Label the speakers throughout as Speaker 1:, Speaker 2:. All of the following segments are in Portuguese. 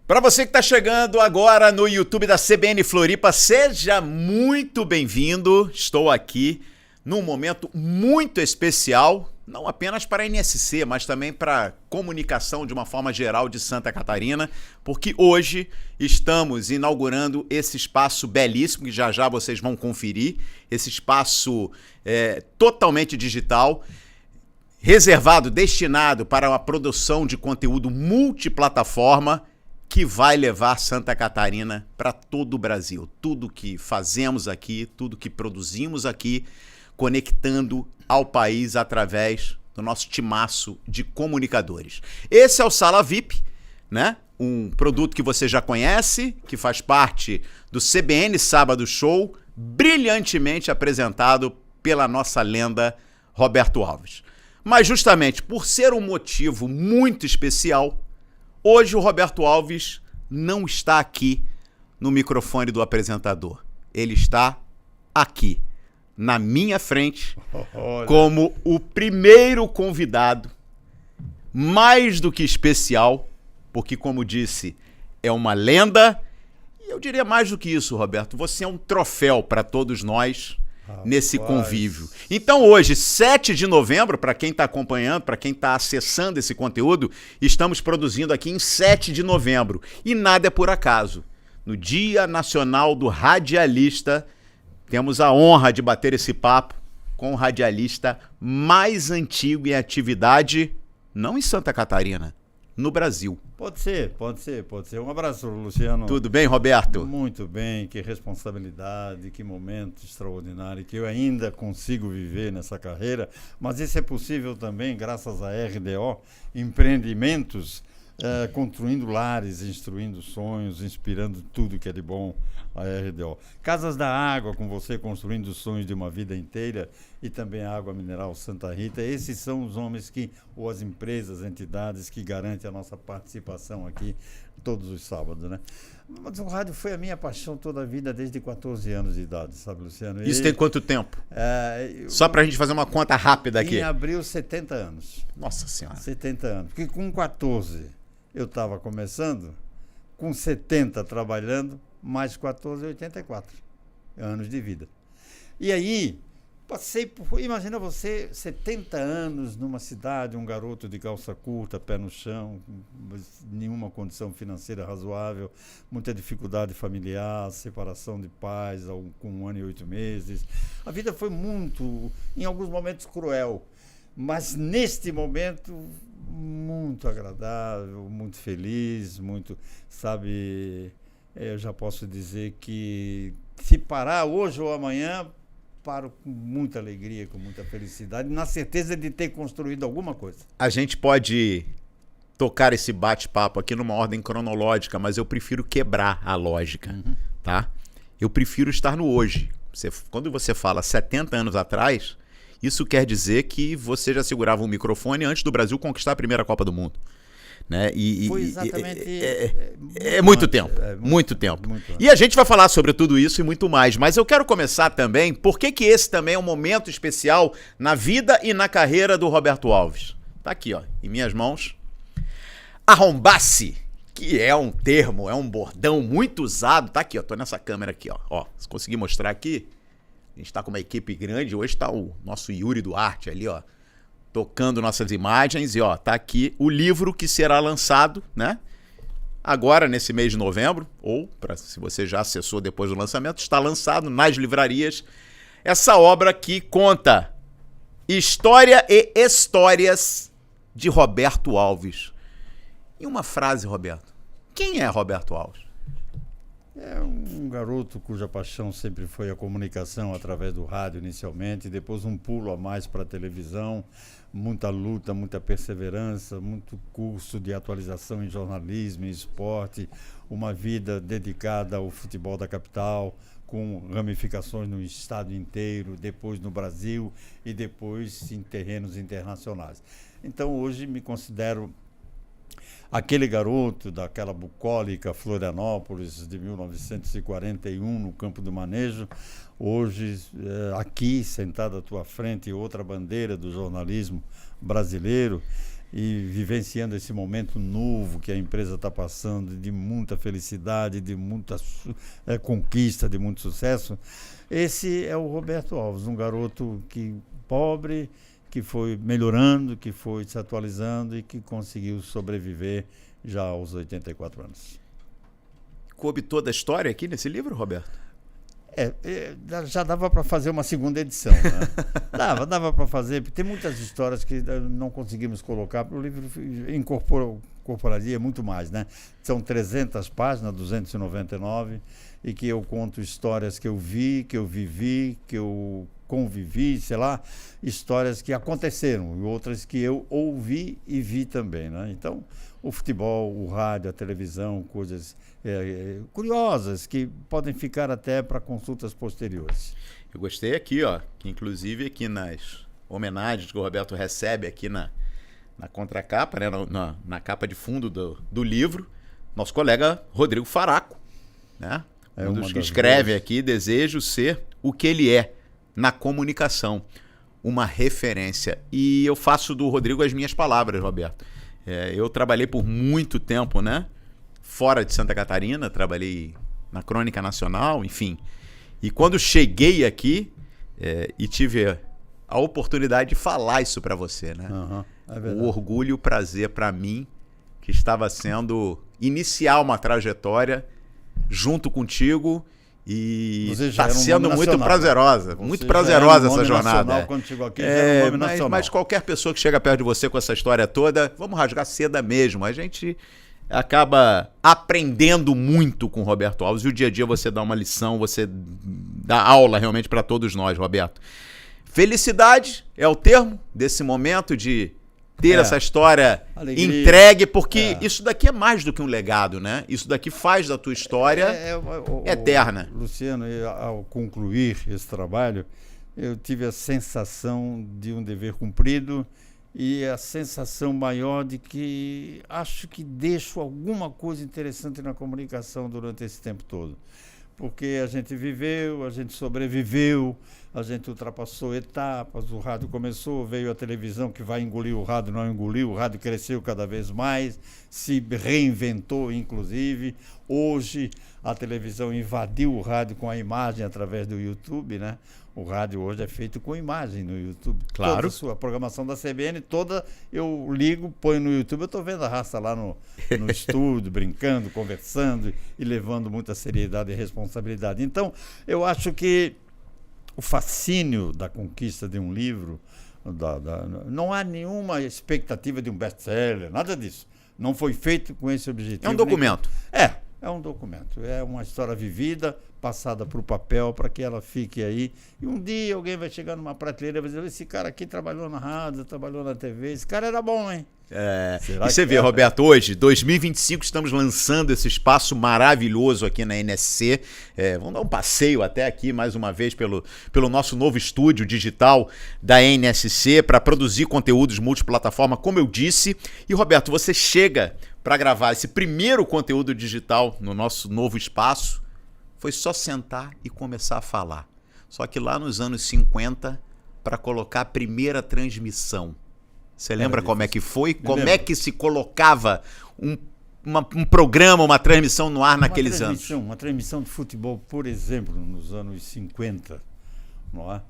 Speaker 1: Para você que está chegando agora no YouTube da CBN Floripa, seja muito bem-vindo. Estou aqui num momento muito especial, não apenas para a NSC, mas também para a comunicação de uma forma geral de Santa Catarina, porque hoje estamos inaugurando esse espaço belíssimo, que já já vocês vão conferir, esse espaço totalmente digital, reservado, destinado para a produção de conteúdo multiplataforma, que vai levar Santa Catarina para todo o Brasil. Tudo que fazemos aqui, tudo que produzimos aqui, conectando ao país através do nosso timaço de comunicadores. Esse é o Sala VIP, né? Um produto que você já conhece, que faz parte do CBN Sábado Show, brilhantemente apresentado pela nossa lenda Roberto Alves. Mas justamente por ser um motivo muito especial, hoje o Roberto Alves não está aqui no microfone do apresentador. Ele está aqui, na minha frente, como o primeiro convidado, mais do que especial, porque, como disse, é uma lenda. E eu diria mais do que isso, Roberto. Você é um troféu para todos nós nesse convívio. Então hoje, 7 de novembro, para quem está acompanhando, para quem está acessando esse conteúdo, estamos produzindo aqui em 7 de novembro. E nada é por acaso. No Dia Nacional do Radialista, temos a honra de bater esse papo com o radialista mais antigo em atividade, não em Santa Catarina, no Brasil.
Speaker 2: Pode ser. Um abraço, Luciano.
Speaker 1: Tudo bem, Roberto?
Speaker 2: Muito bem, que responsabilidade, que momento extraordinário, que eu ainda consigo viver nessa carreira, mas isso é possível também graças à RDO, empreendimentos, construindo lares, instruindo sonhos, inspirando tudo que é de bom a RDO. Casas da Água, com você construindo os sonhos de uma vida inteira, e também a Água Mineral Santa Rita. Esses são os homens ou as empresas, entidades que garantem a nossa participação aqui todos os sábados, né? Mas o rádio foi a minha paixão toda a vida, desde 14 anos de idade, sabe, Luciano?
Speaker 1: Isso tem quanto tempo? Só pra gente fazer uma conta rápida aqui.
Speaker 2: Em abril, 70 anos.
Speaker 1: Nossa Senhora.
Speaker 2: 70 anos. Porque com 14 eu estava começando, com 70 trabalhando, mais 14, 84 anos de vida. E aí, imagina você, 70 anos numa cidade, um garoto de calça curta, pé no chão, nenhuma condição financeira razoável, muita dificuldade familiar, separação de pais com 1 ano e 8 meses. A vida foi muito, em alguns momentos, cruel, mas neste momento muito agradável, muito feliz, muito, sabe, eu já posso dizer que se parar hoje ou amanhã, paro com muita alegria, com muita felicidade, na certeza de ter construído alguma coisa.
Speaker 1: A gente pode tocar esse bate-papo aqui numa ordem cronológica, mas eu prefiro quebrar a lógica, tá? Eu prefiro estar no hoje. Quando você fala 70 anos atrás, isso quer dizer que você já segurava um microfone antes do Brasil conquistar a primeira Copa do Mundo. Né?
Speaker 2: Foi exatamente
Speaker 1: muito tempo, muito tempo. E a gente vai falar sobre tudo isso e muito mais, mas eu quero começar também, por que esse também é um momento especial na vida e na carreira do Roberto Alves. Tá aqui, ó, em minhas mãos, arrombasse, que é um termo, é um bordão muito usado, tá aqui, ó, tô nessa câmera aqui, ó, se conseguir mostrar aqui, a gente tá com uma equipe grande, hoje tá o nosso Yuri Duarte ali, ó, tocando nossas imagens, e ó, tá aqui o livro que será lançado, né? Agora, nesse mês de novembro, ou se você já acessou depois do lançamento, está lançado nas livrarias. Essa obra que conta história e histórias de Roberto Alves. Em uma frase, Roberto, quem é Roberto Alves?
Speaker 2: É um garoto cuja paixão sempre foi a comunicação através do rádio inicialmente, depois um pulo a mais para a televisão, muita luta, muita perseverança, muito curso de atualização em jornalismo, em esporte, uma vida dedicada ao futebol da capital, com ramificações no estado inteiro, depois no Brasil e depois em terrenos internacionais. Então hoje me considero aquele garoto daquela bucólica Florianópolis de 1941, no Campo do Manejo, hoje aqui, sentado à tua frente, outra bandeira do jornalismo brasileiro, e vivenciando esse momento novo que a empresa está passando, de muita felicidade, de muita conquista, de muito sucesso. Esse é o Roberto Alves, um garoto pobre, que foi melhorando, que foi se atualizando e que conseguiu sobreviver já aos 84 anos.
Speaker 1: Coube toda a história aqui nesse livro, Roberto?
Speaker 2: Já dava para fazer uma segunda edição, né? dava para fazer, porque tem muitas histórias que não conseguimos colocar, o livro incorporaria muito mais, né? São 300 páginas, 299, e que eu conto histórias que eu vi, que eu vivi, que eu convivi, sei lá, histórias que aconteceram e outras que eu ouvi e vi também, né? Então, o futebol, o rádio, a televisão, coisas curiosas que podem ficar até para consultas posteriores.
Speaker 1: Eu gostei aqui, ó, que inclusive aqui nas homenagens que o Roberto recebe aqui na contracapa, né, na capa de fundo do livro, nosso colega Rodrigo Faraco, né? Um dos que escreve aqui: desejo ser o que ele é na comunicação, uma referência. E eu faço do Rodrigo as minhas palavras, Roberto. Eu trabalhei por muito tempo, né, fora de Santa Catarina, trabalhei na Crônica Nacional, enfim. E quando cheguei aqui e tive a oportunidade de falar isso para você, né? O orgulho e o prazer para mim, que estava sendo iniciar uma trajetória junto contigo, e está sendo muito prazerosa, muito prazerosa essa jornada.
Speaker 2: Quando chegou aqui, era um nome nacional.
Speaker 1: Mas qualquer pessoa que chega perto de você com essa história toda, vamos rasgar seda mesmo. A gente acaba aprendendo muito com o Roberto Alves, e o dia a dia você dá uma lição, você dá aula realmente para todos nós, Roberto. Felicidade é o termo desse momento de ter essa história alegria, entregue, porque isso daqui é mais do que um legado, né? Isso daqui faz da tua história eterna.
Speaker 2: Luciano, ao concluir esse trabalho, eu tive a sensação de um dever cumprido e a sensação maior de que acho que deixo alguma coisa interessante na comunicação durante esse tempo todo. Porque a gente viveu, a gente sobreviveu, a gente ultrapassou etapas, o rádio começou, veio a televisão que vai engolir o rádio, não engoliu, o rádio cresceu cada vez mais, se reinventou inclusive. Hoje a televisão invadiu o rádio com a imagem através do YouTube, né? O rádio hoje é feito com imagem no YouTube.
Speaker 1: Claro.
Speaker 2: Toda a sua programação da CBN, eu ligo, ponho no YouTube, eu estou vendo a raça lá no estúdio, brincando, conversando e levando muita seriedade e responsabilidade. Então, eu acho que o fascínio da conquista de um livro, não há nenhuma expectativa de um best-seller, nada disso. Não foi feito com esse objetivo.
Speaker 1: É um documento.
Speaker 2: É um documento, é uma história vivida, passada para o papel, para que ela fique aí. E um dia alguém vai chegar numa prateleira e vai dizer: esse cara aqui trabalhou na rádio, trabalhou na TV, esse cara era bom, hein?
Speaker 1: E você vê, Roberto, hoje, 2025, estamos lançando esse espaço maravilhoso aqui na NSC. Vamos dar um passeio até aqui, mais uma vez, pelo nosso novo estúdio digital da NSC para produzir conteúdos multiplataforma, como eu disse. E, Roberto, você chega para gravar esse primeiro conteúdo digital no nosso novo espaço, foi só sentar e começar a falar. Só que lá nos anos 50, para colocar a primeira transmissão, você lembra como é que foi? Como é que se colocava um programa, uma transmissão no ar naqueles anos?
Speaker 2: Uma transmissão de futebol, por exemplo, nos anos 50, não é?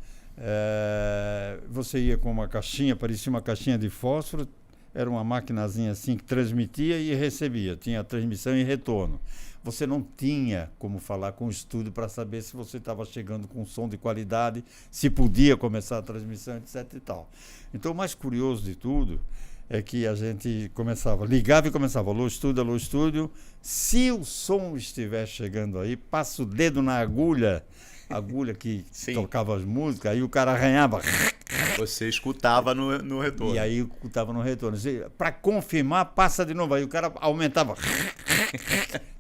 Speaker 2: Você ia com uma caixinha, parecia uma caixinha de fósforo, era uma maquinazinha assim que transmitia e recebia, tinha a transmissão e retorno. Você não tinha como falar com o estúdio para saber se você estava chegando com som de qualidade, se podia começar a transmissão, etc e tal. Então, o mais curioso de tudo é que a gente ligava e começava: alô estúdio, se o som estiver chegando aí, passa o dedo na agulha que tocava as músicas, aí o cara arranhava.
Speaker 1: Você escutava no retorno.
Speaker 2: E aí escutava no retorno. Para confirmar, passa de novo. Aí o cara aumentava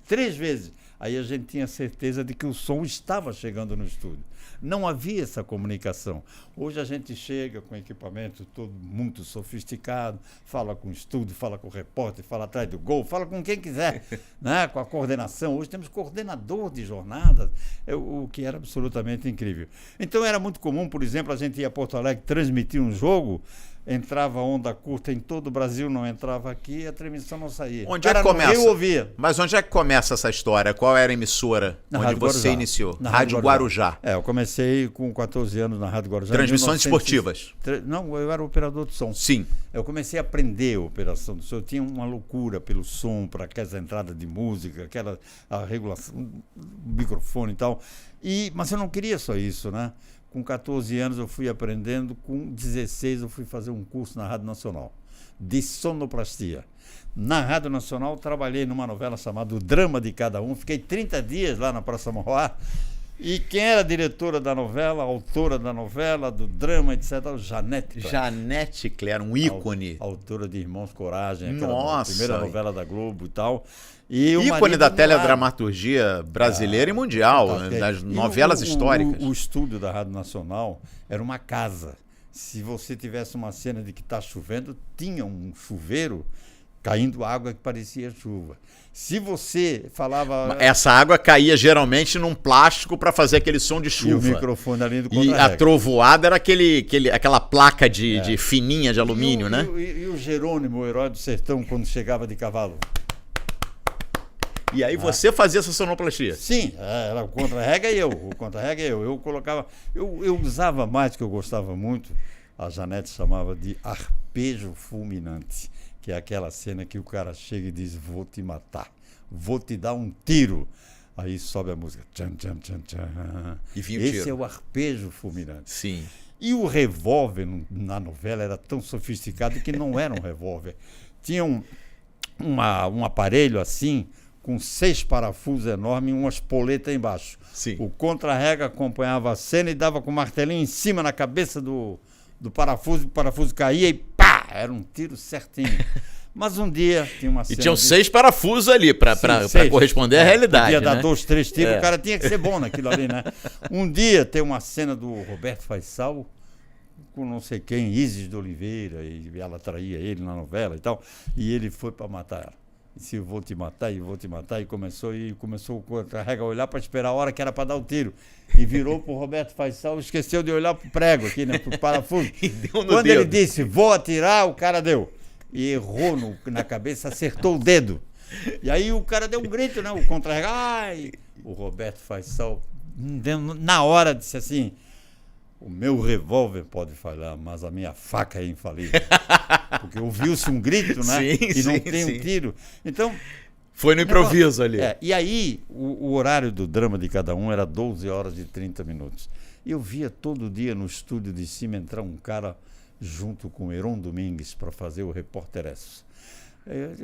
Speaker 2: 3 vezes. Aí a gente tinha certeza de que o som estava chegando no estúdio. Não havia essa comunicação. Hoje a gente chega com equipamento todo muito sofisticado, fala com estúdio, fala com o repórter, fala atrás do gol, fala com quem quiser, né? Com a coordenação. Hoje temos coordenador de jornadas, o que era absolutamente incrível. Então era muito comum, por exemplo, a gente ia a Porto Alegre transmitir um jogo, entrava onda curta em todo o Brasil, não entrava aqui, a transmissão não saía.
Speaker 1: Onde é que começa?
Speaker 2: Eu ouvia.
Speaker 1: Mas onde é que começa essa história? Qual era a emissora onde você iniciou?
Speaker 2: Na
Speaker 1: Rádio Guarujá.
Speaker 2: Eu comecei com 14 anos na Rádio Guarujá.
Speaker 1: Transmissões esportivas.
Speaker 2: Não, eu era operador de som.
Speaker 1: Sim.
Speaker 2: Eu comecei a aprender a operação do som. Eu tinha uma loucura pelo som, para aquelas entradas de música, a regulação do microfone e tal. Mas eu não queria só isso, né? Com 14 anos eu fui aprendendo, com 16 eu fui fazer um curso na Rádio Nacional, de sonoplastia. Na Rádio Nacional trabalhei numa novela chamada O Drama de Cada Um, fiquei 30 dias lá na Praça Mauá, e quem era a diretora da novela, a autora da novela, do drama, etc., Janete Claire.
Speaker 1: Janete Claire, um ícone.
Speaker 2: Autora de Irmãos Coragem,
Speaker 1: Nossa,
Speaker 2: primeira novela da Globo e tal. E
Speaker 1: ícone da teledramaturgia brasileira e mundial, né, das novelas históricas.
Speaker 2: O estúdio da Rádio Nacional era uma casa. Se você tivesse uma cena de que está chovendo, tinha um chuveiro caindo água que parecia chuva. Se você falava...
Speaker 1: Essa água caía geralmente num plástico para fazer aquele som de chuva.
Speaker 2: E o microfone ali do
Speaker 1: contra-rega. E a trovoada era aquela placa de fininha de alumínio, né?
Speaker 2: E o Jerônimo, o herói do sertão, quando chegava de cavalo?
Speaker 1: E aí você fazia essa sonoplastia?
Speaker 2: Sim, era o contra-rega e eu. O contra-rega e eu. Eu colocava... Eu usava mais, que eu gostava muito, a Janete chamava de arpejo fulminante, que é aquela cena que o cara chega e diz: vou te matar, vou te dar um tiro. Aí sobe a música. Tchan, tchan, tchan, tchan.
Speaker 1: E vinha o
Speaker 2: Esse
Speaker 1: tiro.
Speaker 2: é o arpejo fulminante.
Speaker 1: Sim.
Speaker 2: E o revólver na novela era tão sofisticado que não era um revólver. Tinha um aparelho assim, com 6 parafusos enormes e umas poletas embaixo.
Speaker 1: Sim.
Speaker 2: O contra-rega acompanhava a cena e dava com o martelinho em cima na cabeça do parafuso, o parafuso caía e pá! Era um tiro certinho. Mas um dia tinha uma cena...
Speaker 1: E tinham 6 parafusos ali para corresponder à realidade.
Speaker 2: Podia dar
Speaker 1: né?
Speaker 2: 2, 3 tiros, o cara tinha que ser bom naquilo ali, né? Um dia tem uma cena do Roberto Faisal com não sei quem, Isis de Oliveira, e ela traía ele na novela e tal, e ele foi para matar ela. Disse: eu vou te matar, e começou o contra-rega a olhar para esperar a hora que era para dar o tiro. E virou para o Roberto Faisal, esqueceu de olhar para o prego aqui, né, para o parafuso. Quando ele disse: vou atirar, o cara deu. E errou na cabeça, acertou o dedo. E aí o cara deu um grito, né, o contra-rega. Ai! O Roberto Faisal, na hora, disse assim: o meu revólver pode falhar, mas a minha faca é infalível. Porque ouviu-se um grito, né?
Speaker 1: Sim,
Speaker 2: e não tem um tiro. Então...
Speaker 1: Foi no improviso ali.
Speaker 2: E aí, o horário do Drama de Cada Um era 12 horas e 30 minutos. E eu via todo dia no estúdio de cima entrar um cara junto com o Heron Domingues para fazer o Repórteres.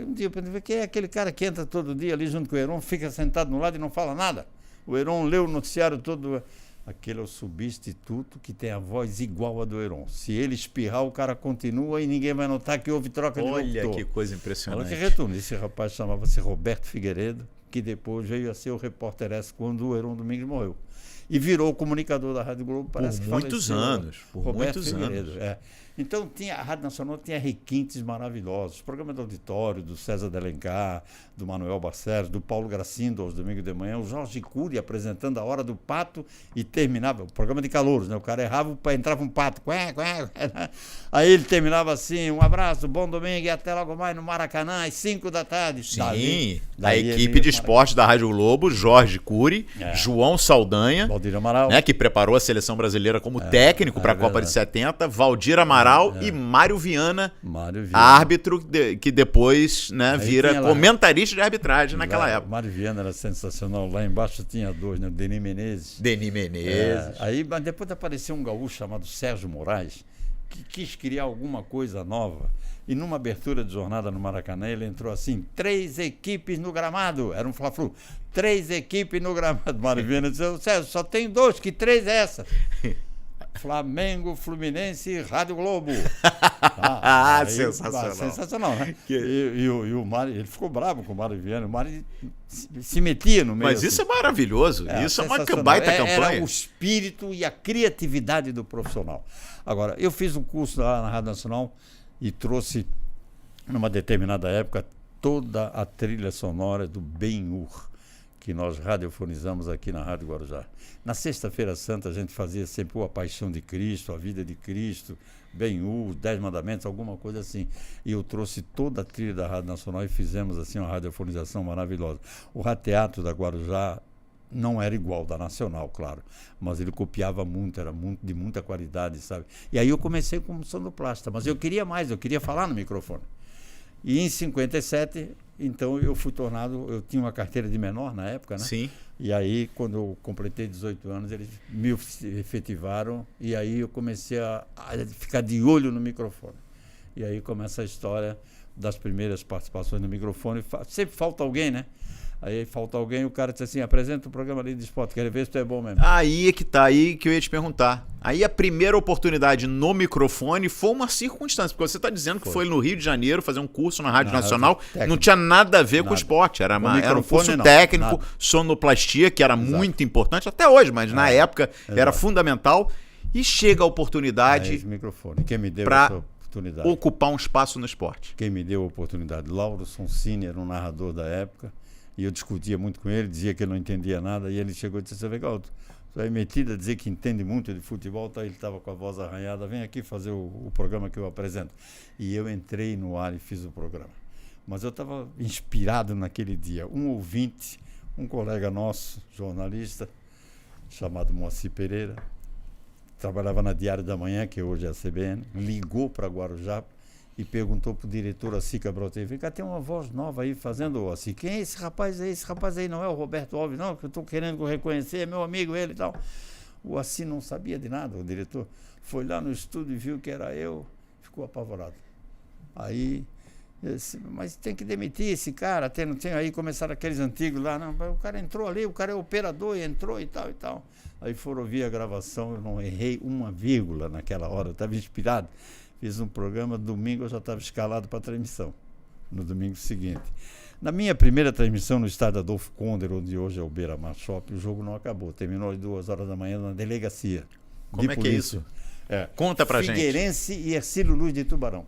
Speaker 2: Um dia eu perguntei: quem é aquele cara que entra todo dia ali junto com o Heron, fica sentado no lado e não fala nada? O Heron lê o noticiário todo... Aquele é o substituto que tem a voz igual a do Heron. Se ele espirrar, o cara continua e ninguém vai notar que houve troca de locutor.
Speaker 1: Olha que coisa impressionante.
Speaker 2: Olha que retorno. Esse rapaz chamava-se Roberto Figueiredo, que depois veio a ser o Repórteres quando o Heron Domingues morreu. E virou o comunicador da Rádio Globo, parece que
Speaker 1: muitos anos. Por
Speaker 2: Roberto
Speaker 1: muitos
Speaker 2: Figueiredo.
Speaker 1: anos.
Speaker 2: Então a Rádio Nacional tinha requintes maravilhosos. Programa do auditório, do César de Alencar, do Manuel Barcelos, do Paulo Gracindo aos domingos de manhã, o Jorge Cury apresentando a Hora do Pato e terminava, o programa de calouros, né? O cara errava, entrava um pato. Aí ele terminava assim: um abraço, bom domingo e até logo mais no Maracanã, às 5 da tarde.
Speaker 1: Sim, a equipe de esporte da Rádio Globo, Jorge Cury, João Saldanha,
Speaker 2: Valdir Amaral,
Speaker 1: né, que preparou a seleção brasileira como técnico para a Copa de 70, Valdir Amaral e Mário Viana, árbitro que depois, né, vira comentarista de arbitragem naquela época.
Speaker 2: Mário Viana era sensacional. Lá embaixo tinha 2, né? Denis Menezes. Aí depois apareceu um gaúcho chamado Sérgio Moraes, que quis criar alguma coisa nova. E numa abertura de jornada no Maracanã, ele entrou assim: 3 equipes no gramado. Era um Fla-Flu. 3 equipes no gramado. Mário Viana disse: Sérgio, só tem 2, que 3 é essa? Flamengo, Fluminense e Rádio Globo.
Speaker 1: Sensacional.
Speaker 2: Sensacional, né? E o Mário, ele ficou bravo com o Mário Viana. O Mário se metia no meio.
Speaker 1: Mas isso é maravilhoso. Isso é uma baita campanha.
Speaker 2: Era o espírito e a criatividade do profissional. Agora, eu fiz um curso lá na Rádio Nacional e trouxe, numa determinada época, toda a trilha sonora do Ben-Hur, que nós radiofonizamos aqui na Rádio Guarujá. Na Sexta-feira Santa a gente fazia sempre a Paixão de Cristo, a Vida de Cristo, Ben-Hur, 10 Mandamentos, alguma coisa assim. E eu trouxe toda a trilha da Rádio Nacional e fizemos assim uma radiofonização maravilhosa. O Rateatro da Guarujá não era igual da Nacional, claro, mas ele copiava muito, era muito, de muita qualidade, sabe? E aí eu comecei como sonoplasta, mas eu queria mais, eu queria falar no microfone. E em 57, então eu eu tinha uma carteira de menor na época, né?
Speaker 1: Sim.
Speaker 2: E aí, quando eu completei 18 anos, eles me efetivaram e aí eu comecei a ficar de olho no microfone. E aí começa a história das primeiras participações no microfone. Sempre falta alguém, né? Aí falta alguém, o cara diz assim, apresenta o programa ali de esporte, quero ver se tu é bom mesmo.
Speaker 1: Aí é que tá, aí que eu ia te perguntar. Aí a primeira oportunidade no microfone foi uma circunstância, porque você está dizendo que foi no Rio de Janeiro fazer um curso na Rádio Nacional, não tinha nada a ver com o esporte, era um curso técnico, sonoplastia, que era muito importante, até hoje, mas na época era fundamental, e chega a oportunidade
Speaker 2: esse microfone. Quem me deu essa oportunidade?
Speaker 1: Ocupar um espaço no esporte.
Speaker 2: Quem me deu a oportunidade? Lauro Sonsini era um narrador da época, e eu discutia muito com ele, dizia que ele não entendia nada, e ele chegou e disse, legal, tu é metido a dizer que entende muito de futebol, tá? Ele estava com a voz arranhada, vem aqui fazer o programa que eu apresento. E eu entrei no ar e fiz o programa. Mas eu estava inspirado naquele dia. Um ouvinte, um colega nosso, jornalista, chamado Moacir Pereira, trabalhava na Diário da Manhã, que hoje é a CBN, ligou para Guarujá e perguntou para o diretor Assi Cabral TV, vem cá, tem uma voz nova aí fazendo assim, quem é esse rapaz aí? Esse rapaz aí não é o Roberto Alves, não, que eu estou querendo reconhecer, é meu amigo ele e tal. O Assi não sabia de nada, o diretor foi lá no estúdio e viu que era eu, ficou apavorado. Aí, eu disse, mas tem que demitir esse cara, não tem, aí começaram aqueles antigos lá, não, o cara entrou ali, o cara é operador e entrou e tal e tal. Aí foram ouvir a gravação, eu não errei uma vírgula naquela hora, eu estava inspirado. Fiz um programa, domingo eu já estava escalado para a transmissão, no domingo seguinte. Na minha primeira transmissão no estádio Adolfo Conder, onde hoje é o Beira-Mar Shopping, o jogo não acabou, terminou às 2h da manhã na delegacia.
Speaker 1: Como é que é isso? Conta pra gente.
Speaker 2: Figueirense e Hercílio Luz de Tubarão.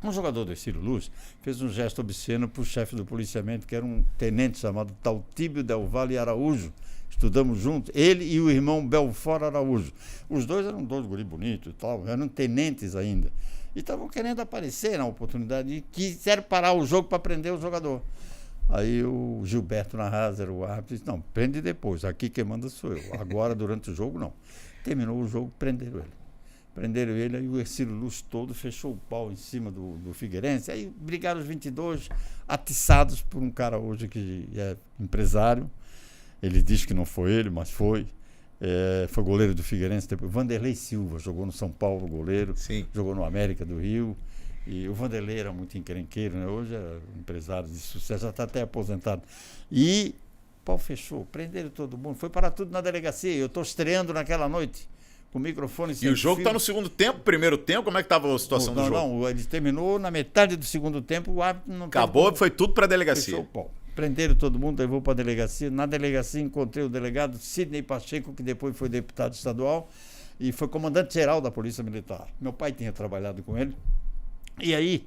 Speaker 2: Um jogador do Hercílio Luz fez um gesto obsceno para o chefe do policiamento, que era um tenente chamado Tautíbio Del Valle Araújo. Estudamos juntos, ele e o irmão Belfort Araújo. Os dois eram dois guri bonitos e tal, eram tenentes ainda. E estavam querendo aparecer na oportunidade e quiseram parar o jogo para prender o jogador. Aí o Gilberto Narrazer, o árbitro, disse, não, prende depois, aqui quem manda sou eu. Agora, durante o jogo, não. Terminou o jogo, prenderam ele. Prenderam ele, aí o Hercílio Luz todo fechou o pau em cima do Figueirense. Aí brigaram os 22, atiçados por um cara hoje que é empresário. Ele diz que não foi ele, mas foi. Foi goleiro do Figueirense. Depois, Vanderlei Silva jogou no São Paulo, goleiro.
Speaker 1: Sim.
Speaker 2: Jogou no América do Rio. E o Vanderlei era muito encrenqueiro, né? Hoje é empresário de sucesso, já está até aposentado. E o pau fechou, prenderam todo mundo. Foi parar tudo na delegacia. Eu estou estreando naquela noite, com o microfone sem
Speaker 1: E o jogo está no segundo tempo, primeiro tempo? Como é que estava a situação do jogo?
Speaker 2: Não, ele terminou na metade do segundo tempo, o árbitro não
Speaker 1: acabou, foi tudo para a delegacia.
Speaker 2: Fechou o pau. Prenderam todo mundo, levou para a delegacia. Na delegacia encontrei o delegado Sidney Pacheco, que depois foi deputado estadual e foi comandante-geral da Polícia Militar. Meu pai tinha trabalhado com ele. E aí,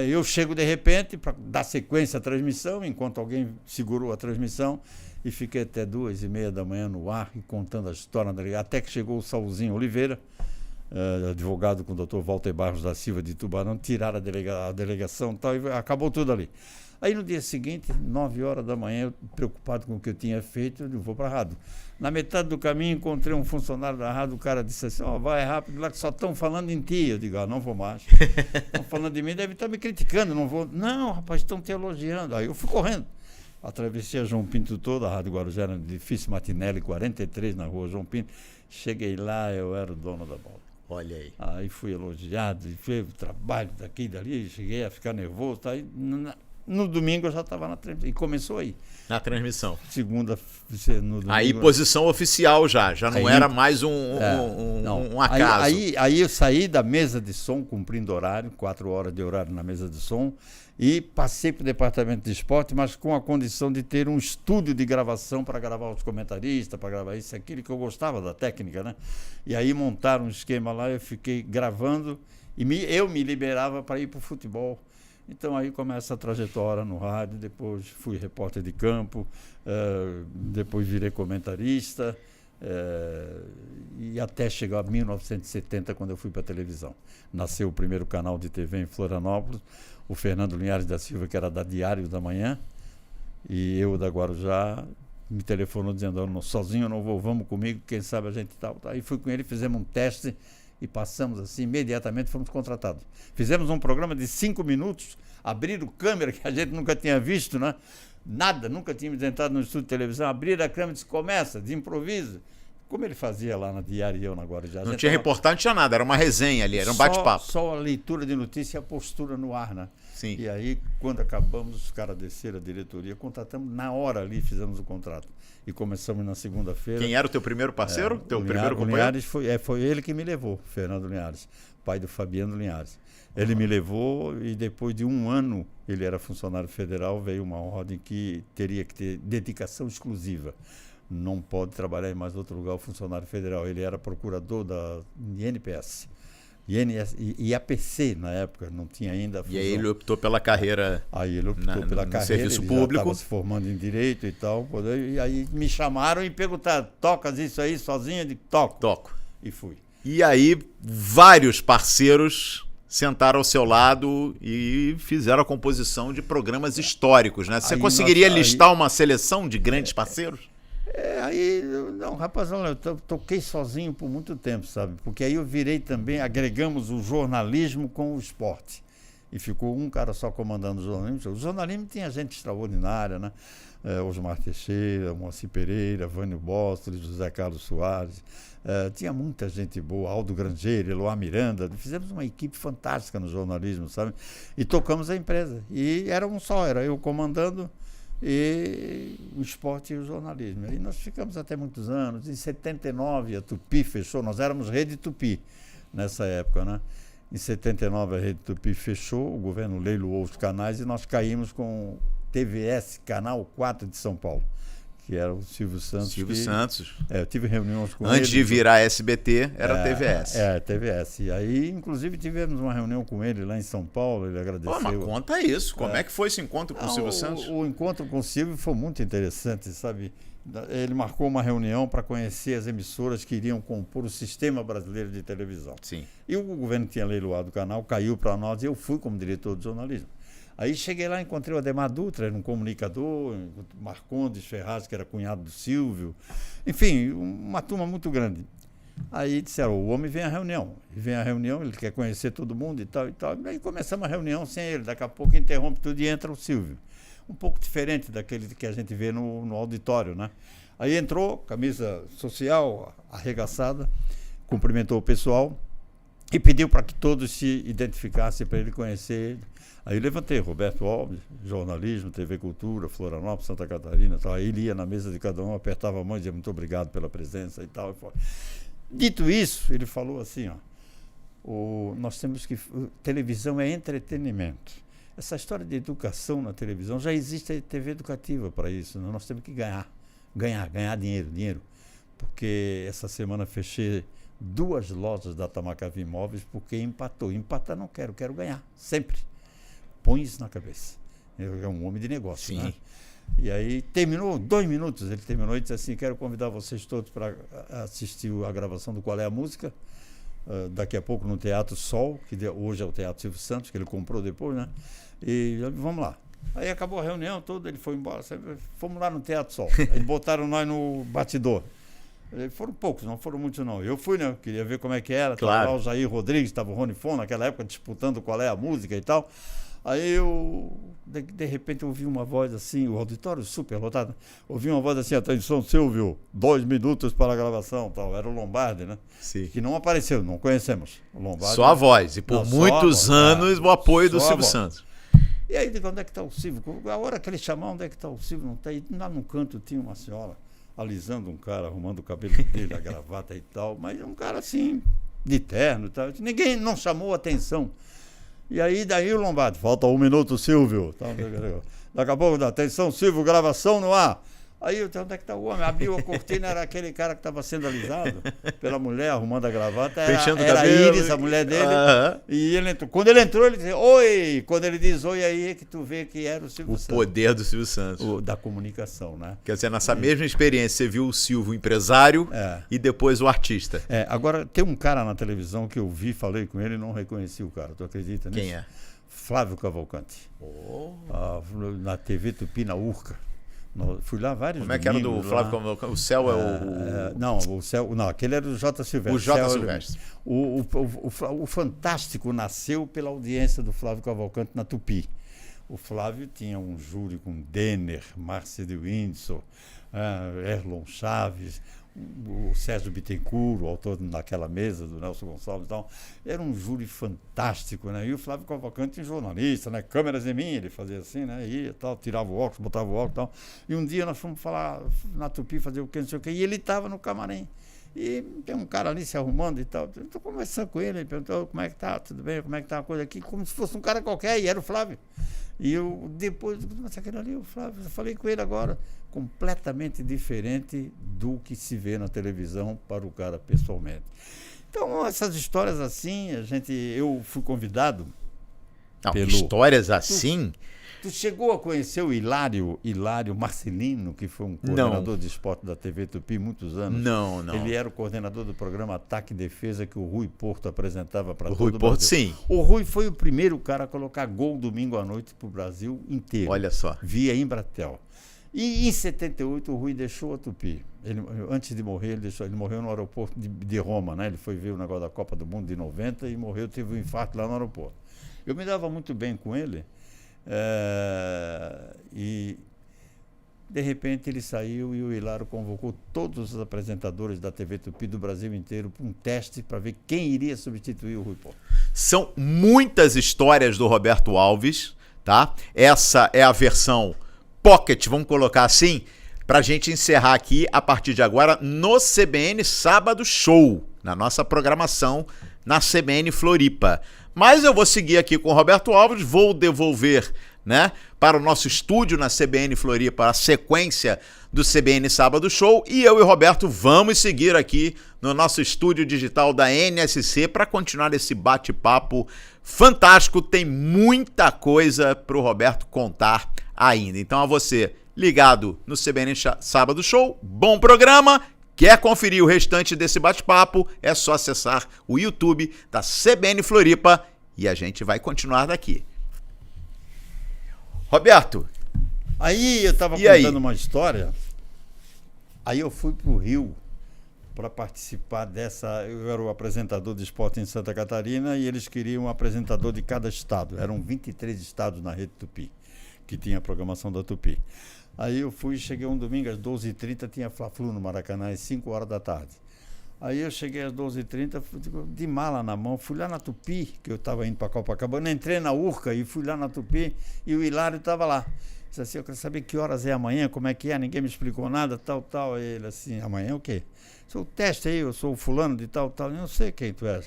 Speaker 2: eu chego de repente para dar sequência à transmissão, enquanto alguém segurou a transmissão, e fiquei até 2h30 da manhã no ar, e contando a história da delegacia, até que chegou o Saulzinho Oliveira, advogado com o Dr. Walter Barros da Silva de Tubarão, tiraram a delegação e tal, e acabou tudo ali. Aí no dia seguinte, 9h da manhã, eu, preocupado com o que eu tinha feito, eu vou para a rádio. Na metade do caminho encontrei um funcionário da rádio, o cara disse assim, vai rápido lá que só estão falando em ti. Eu digo, não vou mais. Estão falando de mim, deve estar me criticando, não vou. Não, rapaz, estão te elogiando. Aí eu fui correndo. Atravessei a João Pinto toda, a Rádio Guarujá era de edifício Martinelli, 43, na rua João Pinto. Cheguei lá, eu era o dono da bola.
Speaker 1: Olha aí.
Speaker 2: Aí fui elogiado, e fui o trabalho daqui e dali, cheguei a ficar nervoso, tá? Aí, No domingo eu já estava na transmissão. E começou aí.
Speaker 1: Na transmissão.
Speaker 2: Segunda, no domingo.
Speaker 1: Aí posição oficial já não era mais um acaso.
Speaker 2: Aí eu saí da mesa de som, cumprindo horário, 4 horas de horário na mesa de som, e passei para o departamento de esporte, mas com a condição de ter um estúdio de gravação para gravar os comentaristas, para gravar isso e aquilo, que eu gostava da técnica, né? E aí montaram um esquema lá, eu fiquei gravando, e eu me liberava para ir para o futebol. Então aí começa a trajetória no rádio, depois fui repórter de campo, depois virei comentarista, e até chegar a 1970, quando eu fui para a televisão. Nasceu o primeiro canal de TV em Florianópolis, o Fernando Linhares da Silva, que era da Diário da Manhã, e eu da Guarujá, me telefonou dizendo, sozinho eu não vou, vamos comigo, quem sabe a gente tal. Aí fui com ele, fizemos um teste, e passamos assim, imediatamente fomos contratados. Fizemos um programa de 5 minutos, abriram câmera, que a gente nunca tinha visto, né? Nada, nunca tínhamos entrado no estúdio de televisão, abriram a câmera e disse, começa, de improviso. Como ele fazia lá na Diário e eu na Guarujá.
Speaker 1: Não tinha reportagem, não tinha nada, era uma resenha ali, era um bate-papo.
Speaker 2: Só a leitura de notícia e a postura no ar, né?
Speaker 1: Sim.
Speaker 2: E aí, quando acabamos, os caras desceram a diretoria, contratamos na hora ali, fizemos o contrato. E começamos na segunda-feira.
Speaker 1: Quem era o teu primeiro parceiro? Teu primeiro companheiro?
Speaker 2: Linhares foi ele que me levou, Fernando Linhares, pai do Fabiano Linhares. Ele me levou e depois de 1 ano, ele era funcionário federal, veio uma ordem que teria que ter dedicação exclusiva. Não pode trabalhar em mais outro lugar o funcionário federal. Ele era procurador da INPS. E APC na época, não tinha ainda.
Speaker 1: E aí ele optou pela carreira.
Speaker 2: Aí ele optou pela carreira,
Speaker 1: serviço público.
Speaker 2: Estava se formando em direito e tal. E aí me chamaram e perguntaram: tocas isso aí sozinho? Eu disse, toco. E fui.
Speaker 1: E aí vários parceiros sentaram ao seu lado e fizeram a composição de programas históricos, né? Você conseguiria listar uma seleção de grandes parceiros?
Speaker 2: Rapaz, eu toquei sozinho por muito tempo, sabe? Porque aí eu virei também, agregamos o jornalismo com o esporte. E ficou um cara só comandando o jornalismo. O jornalismo tinha gente extraordinária, né? Osmar Teixeira, Moacir Pereira, Vânio Bóstoles, José Carlos Soares. Tinha muita gente boa, Aldo Grangeiro, Eloá Miranda. Fizemos uma equipe fantástica no jornalismo, sabe? E tocamos a empresa. E era um só, era eu comandando e o esporte e o jornalismo. E nós ficamos até muitos anos. Em 79 a Tupi fechou, nós éramos Rede Tupi nessa época, né? Em 79 a Rede Tupi fechou, o governo leiloou os canais e nós caímos com TVS, Canal 4 de São Paulo, que era o Silvio Santos.
Speaker 1: Santos.
Speaker 2: Eu tive reuniões com ele.
Speaker 1: Antes de virar SBT, era TVS.
Speaker 2: TVS. E aí, inclusive, tivemos uma reunião com ele lá em São Paulo, ele agradeceu.
Speaker 1: Mas conta isso, como é que foi esse encontro com o Silvio Santos?
Speaker 2: O encontro com o Silvio foi muito interessante, sabe? Ele marcou uma reunião para conhecer as emissoras que iriam compor o sistema brasileiro de televisão.
Speaker 1: Sim.
Speaker 2: E o governo tinha leiloado o canal, caiu para nós e eu fui como diretor de jornalismo. Aí cheguei lá, encontrei o Ademar Dutra, era um comunicador, Marcondes Ferraz, que era cunhado do Silvio. Enfim, uma turma muito grande. Aí disseram, o homem vem à reunião. E vem à reunião, ele quer conhecer todo mundo e tal e tal. E aí começamos a reunião sem ele. Daqui a pouco interrompe tudo e entra o Silvio. Um pouco diferente daquele que a gente vê no auditório, né? Aí entrou, camisa social, arregaçada, cumprimentou o pessoal e pediu para que todos se identificassem para ele conhecer ele. Aí eu levantei, Roberto Alves, jornalismo, TV Cultura, Florianópolis, Santa Catarina, tal. Aí ele ia na mesa de cada um, apertava a mão e dizia muito obrigado pela presença e tal. Dito isso, ele falou assim, nós temos que... Televisão é entretenimento. Essa história de educação na televisão, já existe a TV educativa para isso, né? Nós temos que ganhar dinheiro. Porque essa semana fechei 2 lojas da Tamakava Imóveis porque empatou. Empatar não quero ganhar, sempre. Põe isso na cabeça. Ele é um homem de negócio,
Speaker 1: sim,
Speaker 2: né? E aí terminou, 2 minutos, ele terminou e disse assim, quero convidar vocês todos para assistir a gravação do Qual é a Música, daqui a pouco no Teatro Sol, que hoje é o Teatro Silvio Santos, que ele comprou depois, né? E vamos lá. Aí acabou a reunião toda, ele foi embora, fomos lá no Teatro Sol. Eles botaram nós no batidor. Foram poucos, não foram muitos não. Eu fui, né? Queria ver como é que era.
Speaker 1: Claro.
Speaker 2: Estava lá o Jair Rodrigues, estava o Rony Fon, naquela época, disputando Qual é a Música e tal. Aí de repente, eu ouvi uma voz assim, o auditório super lotado, ouvi uma voz assim, atenção, Silvio, 2 minutos para a gravação, tal. Era o Lombardi, né?
Speaker 1: Sim.
Speaker 2: Que não apareceu, não conhecemos. O Lombardi,
Speaker 1: só a voz, e por muitos anos o apoio do Silvio Santos.
Speaker 2: E aí, digo, onde é que está o Silvio? A hora que ele chamar, onde é que está o Silvio? Não está aí. Lá no canto tinha uma senhora alisando um cara, arrumando o cabelo dele, a gravata e tal, mas um cara assim, de terno e tal. Ninguém não chamou atenção. E aí, daí o Lombardi, falta 1 minuto, Silvio. Daqui a pouco, atenção, Silvio, gravação no ar. Aí eu disse, onde é que está o homem? Abriu a cortina, era aquele cara que estava sendo alisado pela mulher, arrumando a gravata. Era a Iris, a mulher dele. E ele entrou. Quando ele entrou, ele disse, oi! Quando ele diz oi, aí é que tu vê que era o Silvio Santos.
Speaker 1: O poder do Silvio Santos.
Speaker 2: Da comunicação, né?
Speaker 1: Quer dizer, nessa mesma experiência, você viu o Silvio empresário e depois o artista.
Speaker 2: Agora, tem um cara na televisão que eu vi, falei com ele e não reconheci o cara. Tu acredita nisso?
Speaker 1: Quem é?
Speaker 2: Flávio Cavalcante. Na TV Tupi, na Urca. Fui lá vários
Speaker 1: Como é que era do Flávio Cavalcante? O Céu é o...
Speaker 2: Não, o Céu... Não, aquele era o J. Silvestre.
Speaker 1: O J. Silvestre.
Speaker 2: O Fantástico nasceu pela audiência do Flávio Cavalcante na Tupi. O Flávio tinha um júri com Denner, Márcia de Windsor, Erlon Chaves, o Sérgio Bittencourt, o autor daquela mesa do Nelson Gonçalves e tal. Era um júri fantástico, né? E o Flávio Cavalcante, jornalista, né? Câmeras em mim, ele fazia assim, né? Ia tal, tirava o óculos, botava o óculos e tal. E um dia nós fomos falar na Tupi, fazer o que, não sei o que, e ele estava no camarim. E tem um cara ali se arrumando e tal. Eu estou conversando com ele perguntou como é que tá, tudo bem, como é que tá a coisa aqui, como se fosse um cara qualquer, e era o Flávio. E eu depois, mas aquele ali, o Flávio, eu falei com ele agora, completamente diferente do que se vê na televisão para o cara pessoalmente. Então, essas histórias assim, eu fui convidado.
Speaker 1: Não, histórias assim.
Speaker 2: Tu chegou a conhecer o Hilário Marcelino, que foi um coordenador de esporte da TV Tupi muitos anos?
Speaker 1: Não.
Speaker 2: Ele era o coordenador do programa Ataque e Defesa que o Rui Porto apresentava para todo o Brasil.
Speaker 1: Rui Porto, sim.
Speaker 2: O Rui foi o primeiro cara a colocar gol domingo à noite para o Brasil inteiro.
Speaker 1: Olha só.
Speaker 2: Via Embratel. E em 78 o Rui deixou a Tupi. Antes de morrer, ele morreu no aeroporto de Roma, né? Ele foi ver o negócio da Copa do Mundo de 90 e morreu, teve um infarto lá no aeroporto. Eu me dava muito bem com ele. E de repente ele saiu e o Hilário convocou todos os apresentadores da TV Tupi do Brasil inteiro para um teste para ver quem iria substituir o Rui Porto.
Speaker 1: São muitas histórias do Roberto Alves, tá? Essa é a versão pocket, vamos colocar assim, para a gente encerrar aqui a partir de agora no CBN Sábado Show, na nossa programação na CBN Floripa. Mas eu vou seguir aqui com o Roberto Alves, vou devolver, né, para o nosso estúdio na CBN Floripa a sequência do CBN Sábado Show e eu e o Roberto vamos seguir aqui no nosso estúdio digital da NSC para continuar esse bate-papo fantástico. Tem muita coisa para o Roberto contar ainda. Então a você ligado no CBN Sábado Show, bom programa. Quer conferir o restante desse bate-papo? É só acessar o YouTube da CBN Floripa e a gente vai continuar daqui. Roberto.
Speaker 2: Aí eu estava contando uma história. Aí eu fui para o Rio para participar dessa. Eu era o apresentador de esporte em Santa Catarina e eles queriam um apresentador de cada estado. Eram 23 estados na Rede Tupi, que tinha a programação da Tupi. Aí eu cheguei um domingo às 12h30, tinha Fla-Flu no Maracanã, às 5 horas da tarde. Aí eu cheguei às 12h30, de mala na mão, fui lá na Tupi, que eu estava indo para Copacabana, entrei na Urca e fui lá na Tupi e o Hilário estava lá. Disse assim, eu quero saber que horas é amanhã, como é que é, ninguém me explicou nada, tal. Aí ele assim, amanhã o quê? Sou o teste aí, eu sou o fulano de tal. Eu não sei quem tu és.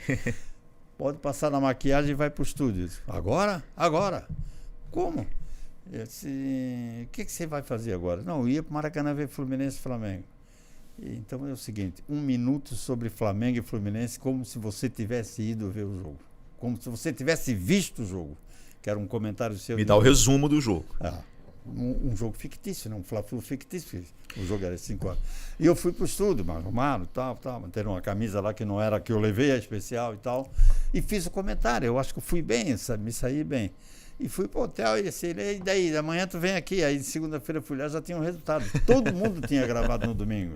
Speaker 2: Pode passar na maquiagem e vai para o estúdio. Disse, agora? Agora. Como? Eu disse, o que você vai fazer agora? Não, eu ia para o Maracanã ver Fluminense e Flamengo. Então é o seguinte, 1 minuto sobre Flamengo e Fluminense, como se você tivesse ido ver o jogo. Como se você tivesse visto o jogo. Que era um comentário seu.
Speaker 1: Me dá o resumo do jogo.
Speaker 2: Um jogo fictício, não um Fla-Flu fictício. O jogo era 5 horas. E eu fui para o estúdio, arrumaram, tal, manteram uma camisa lá que não era a que eu levei, a especial e tal. E fiz o comentário. Eu acho que eu fui bem, sabe? Me saí bem. E fui pro hotel e disse, e daí, amanhã tu vem aqui. Aí segunda-feira fui lá, já tinha um resultado. Todo mundo tinha gravado no domingo.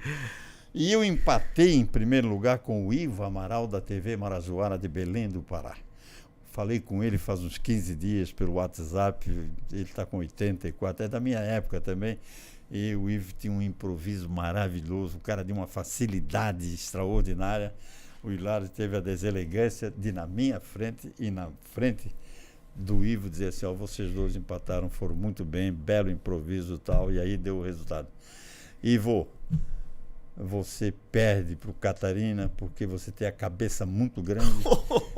Speaker 2: E eu empatei em primeiro lugar com o Ivo Amaral da TV Marajoara de Belém do Pará. Falei com ele faz uns 15 dias pelo WhatsApp, ele está com 84, é da minha época também. E o Ivo tinha um improviso maravilhoso, o cara de uma facilidade extraordinária. O Hilário teve a deselegância de, na minha frente e na frente do Ivo dizer assim, ó, vocês dois empataram, foram muito bem, belo improviso e tal, e aí deu o resultado. Ivo, você perde para o Catarina porque você tem a cabeça muito grande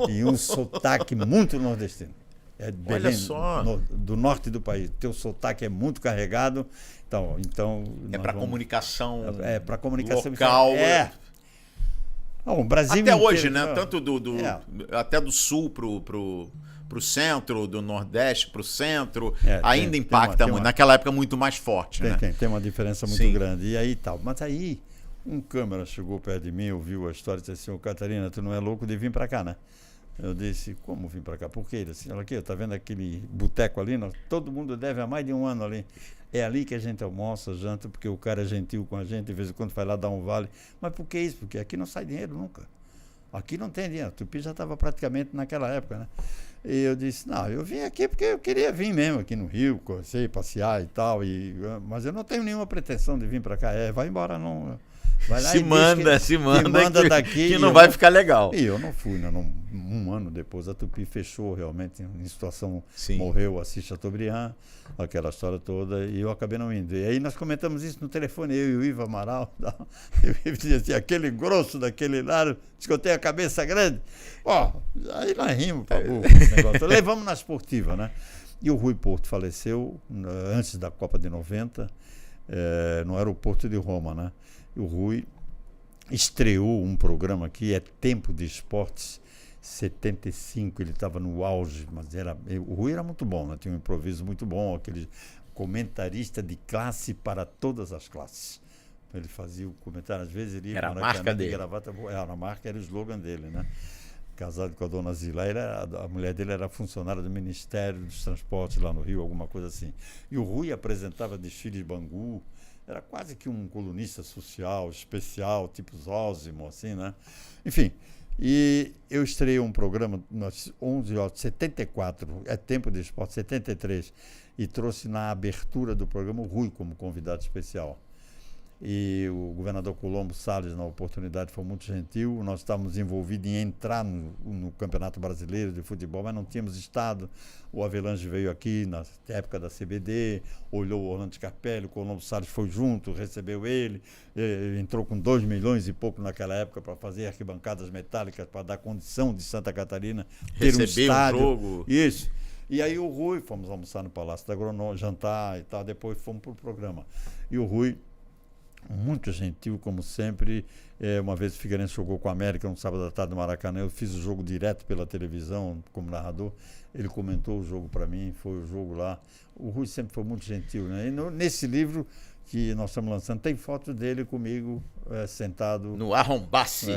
Speaker 2: e um sotaque muito nordestino. É de Belém,
Speaker 1: olha só.
Speaker 2: do norte do país. Teu sotaque é muito carregado. Então
Speaker 1: é para comunicação.
Speaker 2: É para comunicação
Speaker 1: local.
Speaker 2: O Brasil
Speaker 1: até
Speaker 2: inteiro,
Speaker 1: hoje, né? Tanto até do sul pro centro, do nordeste pro centro, ainda impacta muito. Naquela época muito mais forte, né?
Speaker 2: Tem uma diferença muito grande. E aí tal. Mas aí um câmera chegou perto de mim, ouviu a história e disse assim, Catarina, tu não é louco de vir para cá, né? Eu disse, como vim para cá? Por quê? Ele disse, olha aqui, tá vendo aquele boteco ali? Todo mundo deve há mais de um ano ali. É ali que a gente almoça, janta, porque o cara é gentil com a gente, de vez em quando vai lá dar um vale. Mas por que isso? Porque aqui não sai dinheiro nunca. Aqui não tem dinheiro. Tupi já estava praticamente naquela época, né? E eu disse, não, eu vim aqui porque eu queria vir mesmo aqui no Rio, conhecer, passear e tal. Mas eu não tenho nenhuma pretensão de vir para cá. Vai embora, não. Vai lá
Speaker 1: se manda
Speaker 2: daqui,
Speaker 1: que não vai ficar legal.
Speaker 2: E eu não fui, né? Um ano depois a Tupi fechou realmente em situação,
Speaker 1: Sim.
Speaker 2: Morreu Assis Chateaubriand, aquela história toda, e eu acabei não indo. E aí nós comentamos isso no telefone, eu e o Ivo Amaral, e o Ivo dizia assim, aquele grosso daquele lado, diz que eu tenho a cabeça grande. Aí nós rimos pra burro, esse negócio. Levamos na esportiva, né? E o Rui Porto faleceu antes da Copa de 90, no aeroporto de Roma, né? O Rui estreou um programa aqui, Tempo de Esportes, 75, ele estava no auge, mas o Rui era muito bom, né? Tinha um improviso muito bom, aquele comentarista de classe para todas as classes. Ele fazia o comentário, às vezes ele ia
Speaker 1: era a marca dele.
Speaker 2: Gravata, era a marca, era o slogan dele, né? Casado com a dona Zila, a mulher dele era funcionária do Ministério dos Transportes lá no Rio, alguma coisa assim. E o Rui apresentava desfile de Bangu, era quase que um colunista social, especial, tipo Zósimo, assim, né? Enfim, e eu estreiei um programa nas 11 horas, 74, Tempo de Esporte, 73, e trouxe na abertura do programa o Rui como convidado especial. E o governador Colombo Salles, na oportunidade, foi muito gentil. Nós estávamos envolvidos em entrar no Campeonato Brasileiro de Futebol, mas não tínhamos estado. O Avelange veio aqui na época da CBD, olhou o Orlando Scarpelli, o Colombo Salles foi junto, recebeu ele entrou com 2 milhões e pouco naquela época para fazer arquibancadas metálicas, para dar condição de Santa Catarina ter um estádio.
Speaker 1: Um jogo.
Speaker 2: Isso. E aí o Rui, fomos almoçar no Palácio da Agronômica, jantar e tal, depois fomos para o programa. E o Rui, muito gentil, como sempre. Uma vez o Figueirense jogou com a América no sábado à tarde no Maracanã, eu fiz o jogo direto pela televisão como narrador, ele comentou o jogo para mim, foi o jogo lá. O Rui sempre foi muito gentil, né? E nesse livro que nós estamos lançando, tem foto dele comigo sentado
Speaker 1: no Arrombace.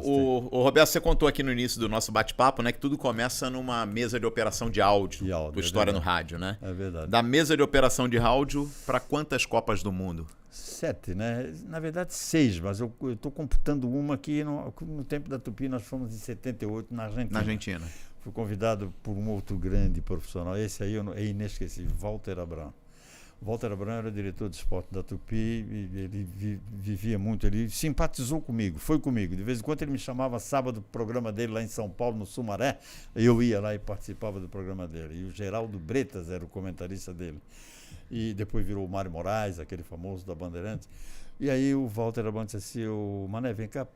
Speaker 1: O Roberto, você contou aqui no início do nosso bate-papo, né, que tudo começa numa mesa de operação de áudio, do História no Rádio, né?
Speaker 2: É verdade.
Speaker 1: Da mesa de operação de áudio para quantas Copas do Mundo?
Speaker 2: 7, né? Na verdade 6, mas eu estou computando uma que no tempo da Tupi nós fomos em 78 na Argentina.
Speaker 1: Na Argentina.
Speaker 2: Fui convidado por um outro grande profissional, esse aí é inesquecível, Walter Abrão. Walter Abrão era diretor de esporte da Tupi, e ele vivia muito, ele simpatizou comigo, foi comigo. De vez em quando ele me chamava sábado pro programa dele lá em São Paulo, no Sumaré, eu ia lá e participava do programa dele. E o Geraldo Bretas era o comentarista dele. E depois virou o Mário Moraes, aquele famoso da Bandeirantes. E aí o Walter Abrão disse assim, Mané, vem cá,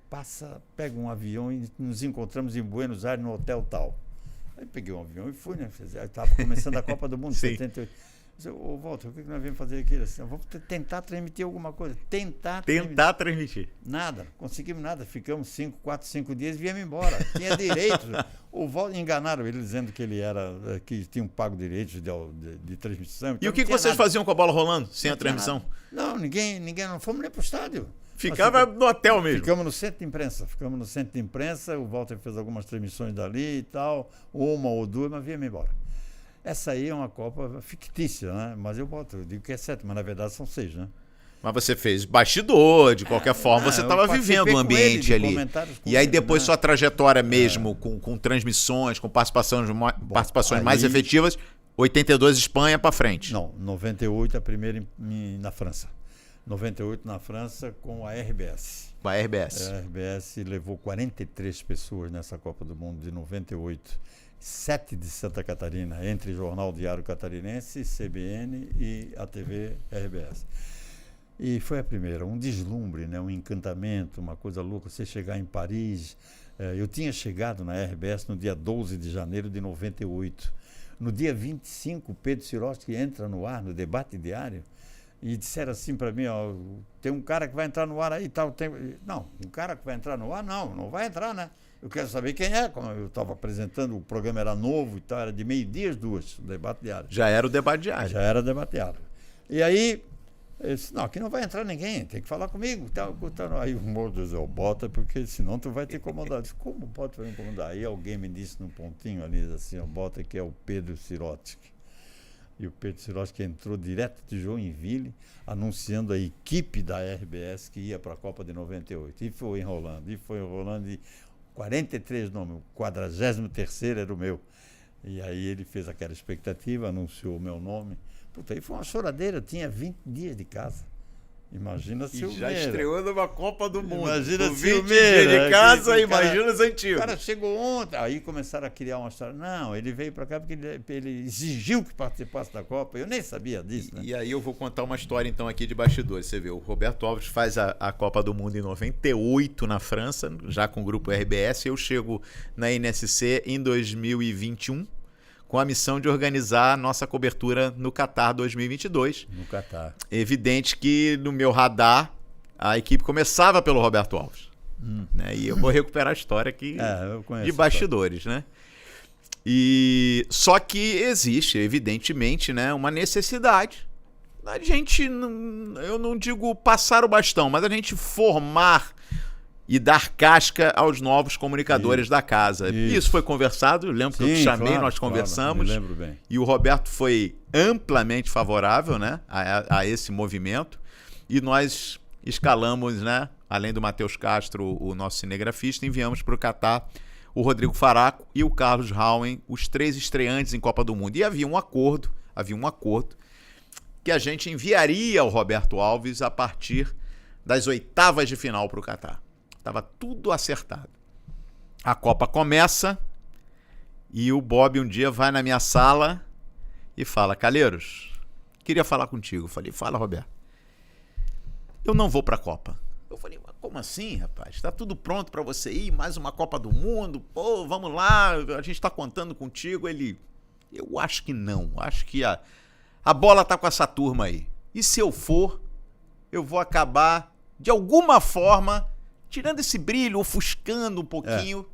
Speaker 2: pega um avião e nos encontramos em Buenos Aires, no hotel tal. Aí peguei um avião e fui, né? Estava começando a Copa do Mundo, 78. Ô, Walter, o que nós vamos fazer aqui? Assim, vamos tentar transmitir alguma coisa. Tentar
Speaker 1: transmitir.
Speaker 2: Nada, conseguimos nada. Ficamos 4, 5 dias e viemos embora. Tinha direito. O Walter, enganaram ele dizendo que ele que tinham pago direitos de transmissão.
Speaker 1: E o que vocês faziam com a bola rolando, sem a transmissão?
Speaker 2: Não, ninguém, não fomos nem para o estádio.
Speaker 1: Ficava no hotel mesmo.
Speaker 2: Ficamos no centro de imprensa, o Walter fez algumas transmissões dali e tal, uma ou duas, mas viemos embora. Essa aí é uma Copa fictícia, né? Mas eu digo que é 7, mas na verdade são 6, né?
Speaker 1: Mas você fez bastidor, de qualquer forma, você estava vivendo o ambiente ali. E aí depois sua trajetória mesmo, com transmissões, com participações mais efetivas, 82 Espanha para frente.
Speaker 2: Não, 98 a primeira na França. 98 na França com a RBS.
Speaker 1: Com a RBS.
Speaker 2: A RBS levou 43 pessoas nessa Copa do Mundo de 98. 7 de Santa Catarina, entre Jornal Diário Catarinense, CBN e a TV RBS. E foi a primeira, um deslumbre, né? Um encantamento, uma coisa louca, você chegar em Paris. Eu tinha chegado na RBS no dia 12 de janeiro de 98. No dia 25, o Pedro Sirotsky entra no ar, no debate diário, e disseram assim para mim, ó, tem um cara que vai entrar no ar aí e tal. Não, um cara que vai entrar no ar, não vai entrar, né? Eu quero saber quem é, como eu estava apresentando, o programa era novo e tal, era de meio-dia às 2, o debate diário.
Speaker 1: Já era o debate diário.
Speaker 2: Já era debate diário. E aí, eu disse, não, aqui não vai entrar ninguém, tem que falar comigo. Tal. Aí o Moro disse, bota, porque senão tu vai te incomodar. Eu disse, como pode me incomodar? Aí alguém me disse num pontinho ali, assim, bota que é o Pedro Sirotsky. E o Pedro Sirotsky entrou direto de Joinville, anunciando a equipe da RBS que ia para a Copa de 98. E foi enrolando, e 43 nomes, o 43º era o meu. E aí ele fez aquela expectativa, anunciou o meu nome. Puta, aí foi uma choradeira, eu tinha 20 dias de casa. Imagina se
Speaker 1: já estreou numa Copa do Mundo.
Speaker 2: Imagina
Speaker 1: com
Speaker 2: se
Speaker 1: 20 dias de casa, imagina os antigos.
Speaker 2: O cara chegou ontem, aí começaram a criar uma história. Não, ele veio para cá porque ele exigiu que participasse da Copa. Eu nem sabia disso, né?
Speaker 1: E aí eu vou contar uma história então aqui de bastidores. Você vê, o Roberto Alves faz a Copa do Mundo em 98 na França, já com o grupo RBS. Eu chego na NSC em 2021. Com a missão de organizar a nossa cobertura no Qatar 2022.
Speaker 2: No Qatar.
Speaker 1: Evidente que no meu radar a equipe começava pelo Roberto Alves. Né? E eu vou recuperar a história aqui de bastidores, né? E só que existe, evidentemente, né, uma necessidade da gente, eu não digo passar o bastão, mas a gente formar e dar casca aos novos comunicadores da casa. Isso foi conversado, eu lembro que eu te chamei, claro, nós conversamos.
Speaker 2: Claro, me lembro bem.
Speaker 1: E o Roberto foi amplamente favorável, né, a esse movimento. E nós escalamos, né, além do Matheus Castro, o nosso cinegrafista, enviamos para o Catar o Rodrigo Faraco e o Carlos Rauen, os 3 estreantes em Copa do Mundo. E havia um acordo que a gente enviaria o Roberto Alves a partir das oitavas de final para o Catar. Estava tudo acertado. A Copa começa e o Bob um dia vai na minha sala e fala, Calheiros, queria falar contigo. Eu falei, fala, Roberto. Eu não vou para a Copa. Eu falei, mas como assim, rapaz? Está tudo pronto para você ir, mais uma Copa do Mundo, pô, vamos lá, a gente está contando contigo. Ele, eu acho que não, acho que a bola está com essa turma aí. E se eu for, eu vou acabar, de alguma forma, tirando esse brilho, ofuscando um pouquinho.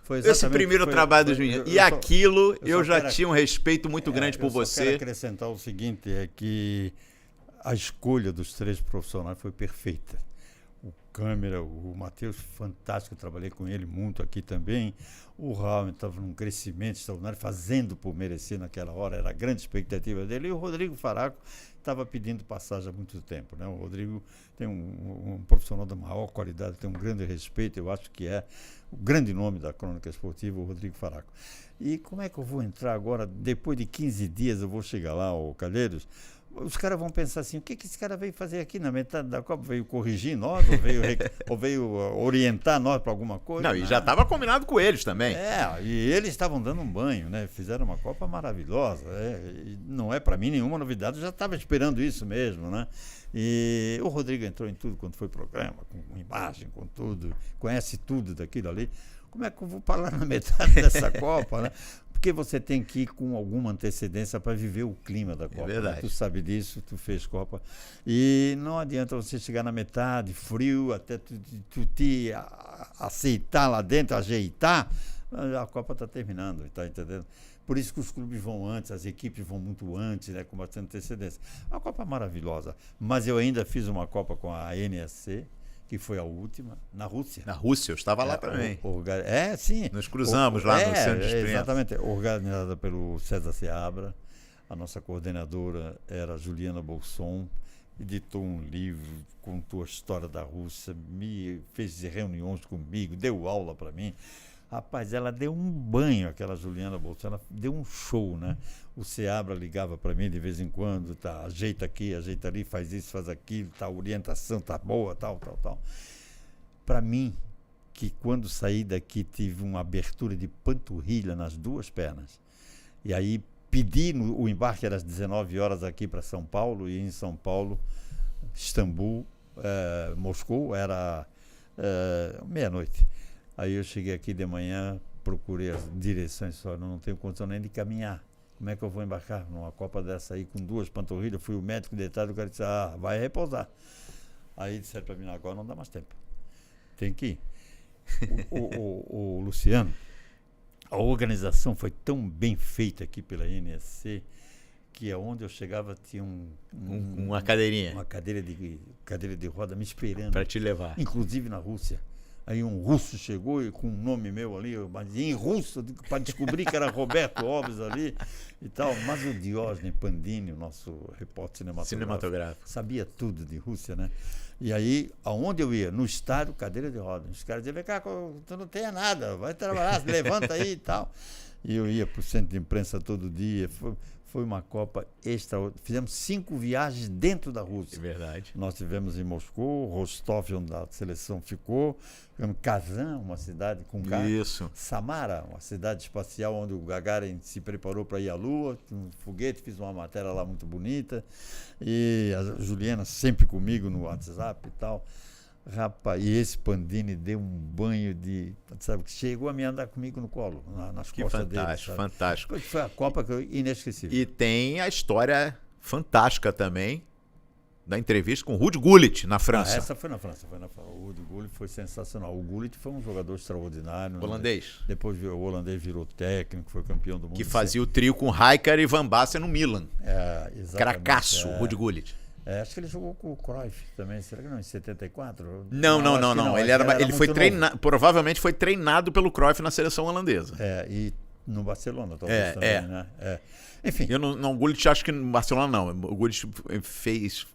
Speaker 2: Foi
Speaker 1: esse primeiro trabalho dos meninos. E aquilo, eu já tinha um respeito muito grande por você.
Speaker 2: Eu quero acrescentar o seguinte, é que a escolha dos 3 profissionais foi perfeita. O câmera, o Matheus, fantástico, eu trabalhei com ele muito aqui também. O Raul estava num crescimento extraordinário, fazendo por merecer naquela hora, era a grande expectativa dele. E o Rodrigo Faraco estava pedindo passagem há muito tempo, né? O Rodrigo tem um profissional da maior qualidade, tem um grande respeito, eu acho que é o grande nome da crônica esportiva, o Rodrigo Faraco. E como é que eu vou entrar agora, depois de 15 dias eu vou chegar lá, o Calheiros? Os caras vão pensar assim, o que esse cara veio fazer aqui na metade da Copa? Veio corrigir nós ou veio orientar nós para alguma coisa?
Speaker 1: Não, e já estava combinado com eles também.
Speaker 2: E eles estavam dando um banho, né? Fizeram uma Copa maravilhosa. E não é para mim nenhuma novidade, eu já estava esperando isso mesmo, né? E o Rodrigo entrou em tudo quando foi programa, com imagem, com tudo, conhece tudo daquilo ali. Como é que eu vou falar na metade dessa Copa, né? Porque você tem que ir com alguma antecedência para viver o clima da Copa.
Speaker 1: É verdade.
Speaker 2: Né? Tu sabe disso, tu fez Copa. E não adianta você chegar na metade, frio, até tu te aceitar lá dentro, ajeitar, a Copa está terminando, está entendendo? Por isso que os clubes vão antes, as equipes vão muito antes, né, com bastante antecedência. Uma Copa maravilhosa. Mas eu ainda fiz uma Copa com a NSC, que foi a última, na Rússia.
Speaker 1: Na Rússia, eu estava lá também.
Speaker 2: Sim.
Speaker 1: Nos cruzamos lá no centro de experiência.
Speaker 2: Exatamente, organizada pelo César Seabra. A nossa coordenadora era Juliana Bolson, editou um livro, contou a história da Rússia, fez reuniões comigo, deu aula para mim. Rapaz, ela deu um banho, aquela Juliana Bolson, ela deu um show, né? O Seabra ligava para mim de vez em quando, tá, ajeita aqui, ajeita ali, faz isso, faz aquilo, tá, a orientação tá boa, tal. Para mim, que quando saí daqui tive uma abertura de panturrilha nas duas pernas. E aí pedi, o embarque era às 19 horas aqui para São Paulo, e em São Paulo, Istambul, Moscou, era meia-noite. Aí eu cheguei aqui de manhã, procurei as direções, só não tenho condição nem de caminhar. Como é que eu vou embarcar numa Copa dessa aí com duas panturrilhas? Fui o médico deitado, o cara disse, vai repousar. Aí disseram para mim, agora não dá mais tempo. Tem que ir. O Luciano, a organização foi tão bem feita aqui pela NSC que aonde eu chegava tinha
Speaker 1: uma cadeirinha.
Speaker 2: Uma cadeira de roda me esperando.
Speaker 1: Para te levar.
Speaker 2: Inclusive na Rússia. Aí um russo chegou e com um nome meu ali, mas em russo, para descobrir que era Roberto Alves ali e tal. Mas o Diógenes Pandini, o nosso repórter cinematográfico, sabia tudo de Rússia, né? E aí, aonde eu ia? No estádio, cadeira de roda. Os caras diziam, vem cá, tu não tem nada, vai trabalhar, levanta aí e tal. E eu ia para o centro de imprensa todo dia. Foi uma Copa extraordinária. Fizemos 5 viagens dentro da Rússia.
Speaker 1: É verdade.
Speaker 2: Nós tivemos em Moscou, Rostov, onde a seleção ficou, Kazan, uma cidade com K.
Speaker 1: Isso.
Speaker 2: Samara, uma cidade espacial onde o Gagarin se preparou para ir à Lua, um foguete, fiz uma matéria lá muito bonita. E a Juliana sempre comigo no WhatsApp e tal. Rapaz, e esse Pandini deu um banho de... Sabe, chegou a me andar comigo no colo, nas costas dele.
Speaker 1: Fantástico, fantástico.
Speaker 2: Foi a Copa que eu inesquecível.
Speaker 1: E tem a história fantástica também da entrevista com o Ruud Gullit na França.
Speaker 2: Essa foi na França. O Ruud Gullit foi sensacional. O Gullit foi um jogador extraordinário.
Speaker 1: Holandês.
Speaker 2: Né? Depois o holandês virou técnico, foi campeão do mundo.
Speaker 1: Que fazia o trio com Rijkaard e Van Basten no Milan.
Speaker 2: Exatamente.
Speaker 1: Cracaço, o Ruud Gullit.
Speaker 2: Acho que ele jogou com o Cruyff também, será que não? Em 74?
Speaker 1: Não. Ele foi treinado, provavelmente foi treinado pelo Cruyff na seleção holandesa.
Speaker 2: E no Barcelona talvez também, né? Enfim.
Speaker 1: O Gullit acho que no Barcelona não. O Gullit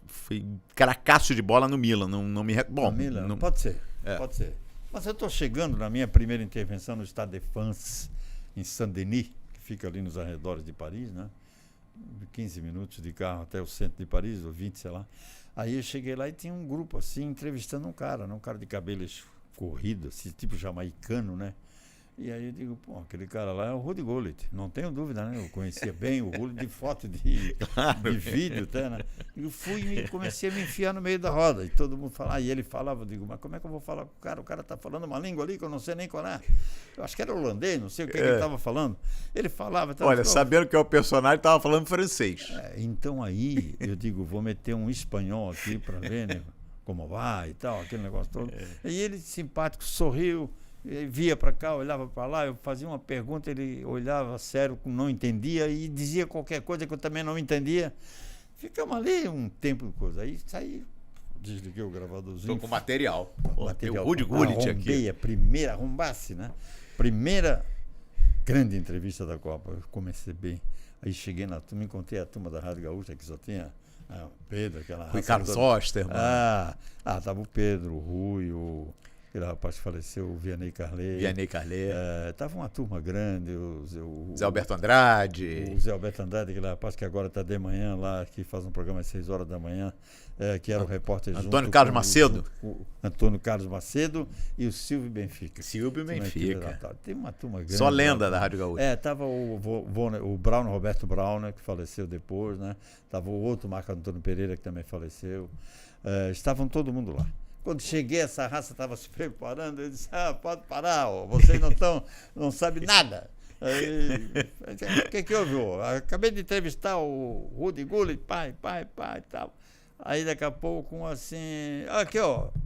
Speaker 1: foi cracaço de bola no Milan. Não me bom,
Speaker 2: Milan, não pode ser. Pode ser. Mas eu estou chegando na minha primeira intervenção no Stade de France, em Saint-Denis, que fica ali nos arredores de Paris, né? 15 minutos de carro até o centro de Paris, ou 20, sei lá. Aí eu cheguei lá e tinha um grupo assim, entrevistando um cara de cabelos corridos, assim, tipo jamaicano, né? E aí eu digo, aquele cara lá é o Ruud Gullit, não tenho dúvida, né? Eu conhecia bem o Gullit de foto, de vídeo até, né? E eu fui e comecei a me enfiar no meio da roda, e todo mundo falava, e ele falava, eu digo, mas como é que eu vou falar com o cara? O cara tá falando uma língua ali que eu não sei nem qual é. Eu acho que era holandês, não sei o que ele estava falando. Ele falava...
Speaker 1: Olha, sabendo que é o personagem, estava falando francês.
Speaker 2: Então aí, eu digo, vou meter um espanhol aqui para ver, né? Como vai e tal, aquele negócio todo. E ele, simpático, sorriu, via para cá, olhava para lá, eu fazia uma pergunta, ele olhava sério, não entendia e dizia qualquer coisa que eu também não entendia. Ficamos ali um tempo de coisa. Aí saí, desliguei o gravadorzinho.
Speaker 1: Estou com material. Tem o Ruud Gullit aqui.
Speaker 2: A primeira, arrombasse, né? Primeira grande entrevista da Copa. Eu comecei bem. Aí cheguei na turma, encontrei a turma da Rádio Gaúcha, que só tinha Pedro, aquela...
Speaker 1: Ricardo Sosterman.
Speaker 2: Tava o Pedro, o Rui, aquele rapaz que faleceu, o Vianney Carlet. Tava uma turma grande, o
Speaker 1: Zé Alberto Andrade.
Speaker 2: O Zé Alberto Andrade, aquele rapaz que agora está de manhã lá, que faz um programa às 6 horas da manhã, que era o repórter
Speaker 1: Antônio Carlos Macedo.
Speaker 2: O Antônio Carlos Macedo e o Silvio Benfica. Tem uma turma grande.
Speaker 1: Só lenda da Rádio Gaúcha.
Speaker 2: Tava o Brown, Roberto Brown, né, que faleceu depois, né? Tava o outro Marco Antônio Pereira, que também faleceu. Estavam todo mundo lá. Quando cheguei, essa raça estava se preparando, eu disse, pode parar, vocês não sabem nada. O que houve? Acabei de entrevistar o Ruud Gullit, pai e tal. Aí daqui a pouco, assim, aqui,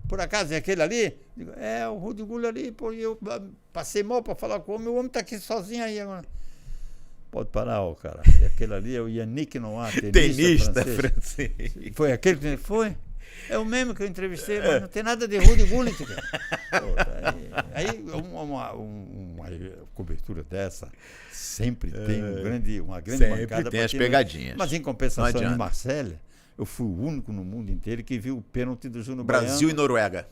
Speaker 2: por acaso é aquele ali? Digo, o Ruud Gullit ali, pô, eu passei mal para falar com o homem está aqui sozinho aí agora. Pode parar, cara. E aquele ali é o Yannick Noah, tenista francês. Foi aquele que foi? É o mesmo que eu entrevistei, mas não tem nada de Ruud Gullit, cara. Aí uma cobertura dessa sempre tem uma grande
Speaker 1: sempre
Speaker 2: mancada.
Speaker 1: Tem as pegadinhas.
Speaker 2: Mas em compensação, em Marselha, eu fui o único no mundo inteiro que viu o pênalti do Júnior
Speaker 1: Brasil
Speaker 2: Baiano,
Speaker 1: e Noruega.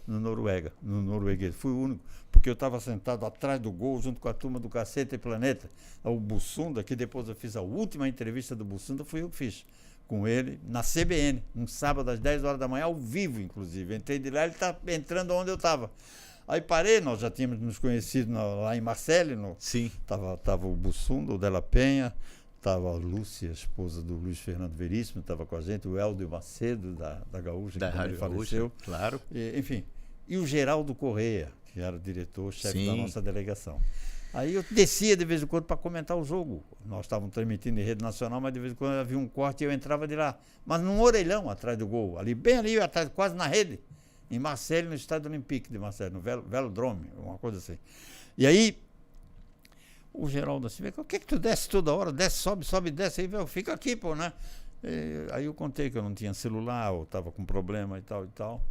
Speaker 2: No norueguês. Fui o único, porque eu estava sentado atrás do gol, junto com a turma do Cacete e Planeta. O Bussunda, que depois eu fiz a última entrevista do Bussunda, fui eu que fiz com ele, na CBN, um sábado às 10 horas da manhã, ao vivo, inclusive. Entrei de lá, ele está entrando onde eu estava. Aí parei, nós já tínhamos nos conhecido lá em Marcelo.
Speaker 1: Sim.
Speaker 2: Tava o Bussundo, o Della Penha, tava a Lúcia, a esposa do Luiz Fernando Veríssimo, estava com a gente, o Hélio Macedo, da Gaúcha,
Speaker 1: Da
Speaker 2: que também
Speaker 1: Rádio
Speaker 2: faleceu.
Speaker 1: Gaúcha, claro.
Speaker 2: Enfim, e o Geraldo Correia, que era o diretor-chefe
Speaker 1: Sim.
Speaker 2: da nossa delegação. Aí eu descia de vez em quando para comentar o jogo. Nós estávamos transmitindo em rede nacional, mas de vez em quando havia um corte e eu entrava de lá. Mas num orelhão atrás do gol, bem ali atrás, quase na rede, em Marcelo, no Estádio Olympique de Marcelo, no Velodrome, uma coisa assim. E aí, o Geraldo assim, o que tu desce toda hora? Desce, sobe, desce, aí, velho, fica aqui, pô, né? Aí eu contei que eu não tinha celular, eu estava com problema e tal.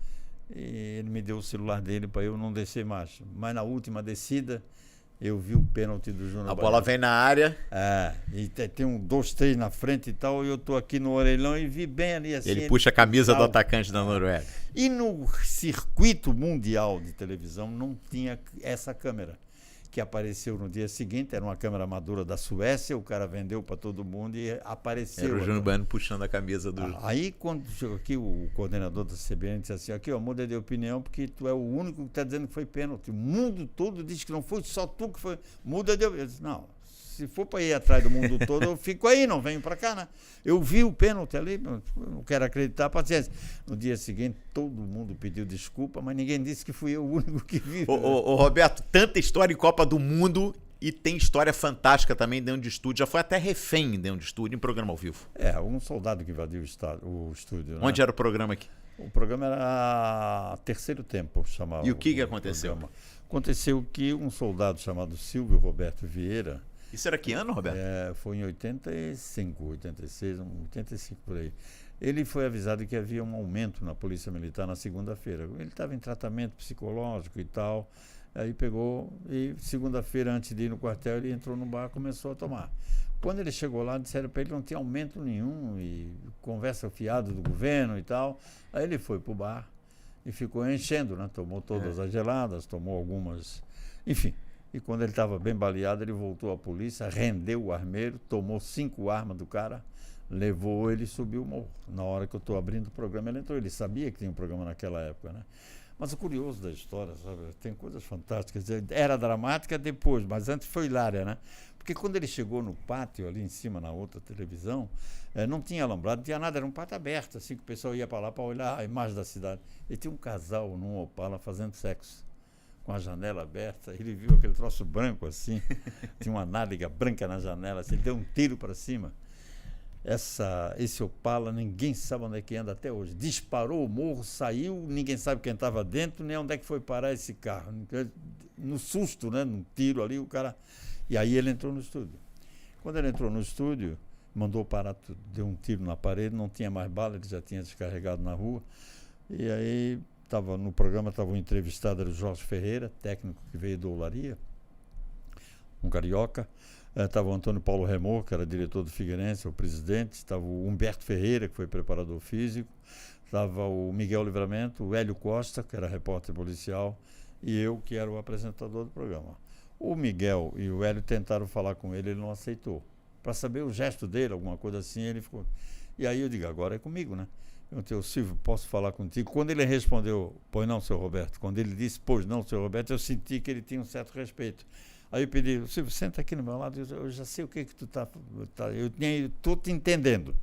Speaker 2: E ele me deu o celular dele para eu não descer mais. Mas na última descida, eu vi o pênalti do Júnior.
Speaker 1: A bola vem na área.
Speaker 2: E tem 2, 3 na frente e tal, e eu tô aqui no orelhão e vi bem ali assim.
Speaker 1: Ele puxa a camisa do atacante da Noruega.
Speaker 2: E no circuito mundial de televisão não tinha essa câmera, que apareceu no dia seguinte, era uma câmera madura da Suécia, o cara vendeu para todo mundo e apareceu.
Speaker 1: Era o Júnior Baiano puxando a camisa do...
Speaker 2: Aí, quando chegou aqui, o coordenador da CBN disse assim, aqui, ó, muda de opinião, porque tu é o único que está dizendo que foi pênalti. O mundo todo diz que não foi, só tu que foi. Muda de opinião. Eu disse, não, se for para ir atrás do mundo todo, eu fico aí, não venho para cá, né? Eu vi o pênalti ali, não quero acreditar, paciência. No dia seguinte, todo mundo pediu desculpa, mas ninguém disse que fui eu o único que vi.
Speaker 1: Ô, Roberto, tanta história em Copa do Mundo e tem história fantástica também dentro de estúdio. Já foi até refém dentro de estúdio, em programa ao vivo.
Speaker 2: Um soldado que invadiu o estúdio.
Speaker 1: Onde
Speaker 2: né?
Speaker 1: era o programa aqui?
Speaker 2: O programa era Terceiro Tempo, chamava.
Speaker 1: E o que aconteceu?
Speaker 2: Programa. Aconteceu que um soldado chamado Silvio Roberto Vieira...
Speaker 1: Isso era que ano, Roberto?
Speaker 2: Foi em 85, 86, 85 por aí. Ele foi avisado que havia um aumento na Polícia Militar na segunda-feira. Ele estava em tratamento psicológico e tal. Aí pegou e segunda-feira, antes de ir no quartel, ele entrou no bar e começou a tomar. Quando ele chegou lá, disseram para ele que não tinha aumento nenhum e conversa fiada do governo e tal. Aí ele foi para o bar e ficou enchendo, né? Tomou todas as geladas, tomou algumas... Enfim... E quando ele estava bem baleado, ele voltou à polícia, rendeu o armeiro, tomou 5 armas do cara, levou ele e subiu o morro. Na hora que eu estou abrindo o programa, ele entrou. Ele sabia que tinha um programa naquela época, né? Mas o curioso da história, sabe, tem coisas fantásticas. Era dramática depois, mas antes foi hilária, né? Porque quando ele chegou no pátio, ali em cima, na outra televisão, não tinha alambrado, não tinha nada, era um pátio aberto, assim, que o pessoal ia para lá para olhar a imagem da cidade. E tinha um casal num Opala fazendo sexo, com a janela aberta. Ele viu aquele troço branco assim, tinha uma nádega branca na janela, assim, ele deu um tiro para cima. Esse Opala, ninguém sabe onde é que anda até hoje. Disparou o morro, saiu, ninguém sabe quem estava dentro, nem onde é que foi parar esse carro. No susto, né, num tiro ali, o cara... E aí ele entrou no estúdio. Quando ele entrou no estúdio, mandou parar tudo, deu um tiro na parede, não tinha mais bala, ele já tinha descarregado na rua. E aí... no programa estava um entrevistado, era o Jorge Ferreira, técnico que veio do Olaria, um carioca. Estava o Antônio Paulo Remor, que era diretor do Figueirense, o presidente. Estava o Humberto Ferreira, que foi preparador físico. Estava o Miguel Livramento, o Hélio Costa, que era repórter policial, e eu, que era o apresentador do programa. O Miguel e o Hélio tentaram falar com ele, ele não aceitou. Para saber o gesto dele, alguma coisa assim, ele ficou... E aí eu digo, agora é comigo, né? Eu perguntei, Silvio, posso falar contigo? Quando ele respondeu, pois não, seu Roberto, quando ele disse, pois não, seu Roberto, eu senti que ele tinha um certo respeito. Aí eu pedi, Silvio, senta aqui no meu lado, eu já sei o que tu eu estou te entendendo.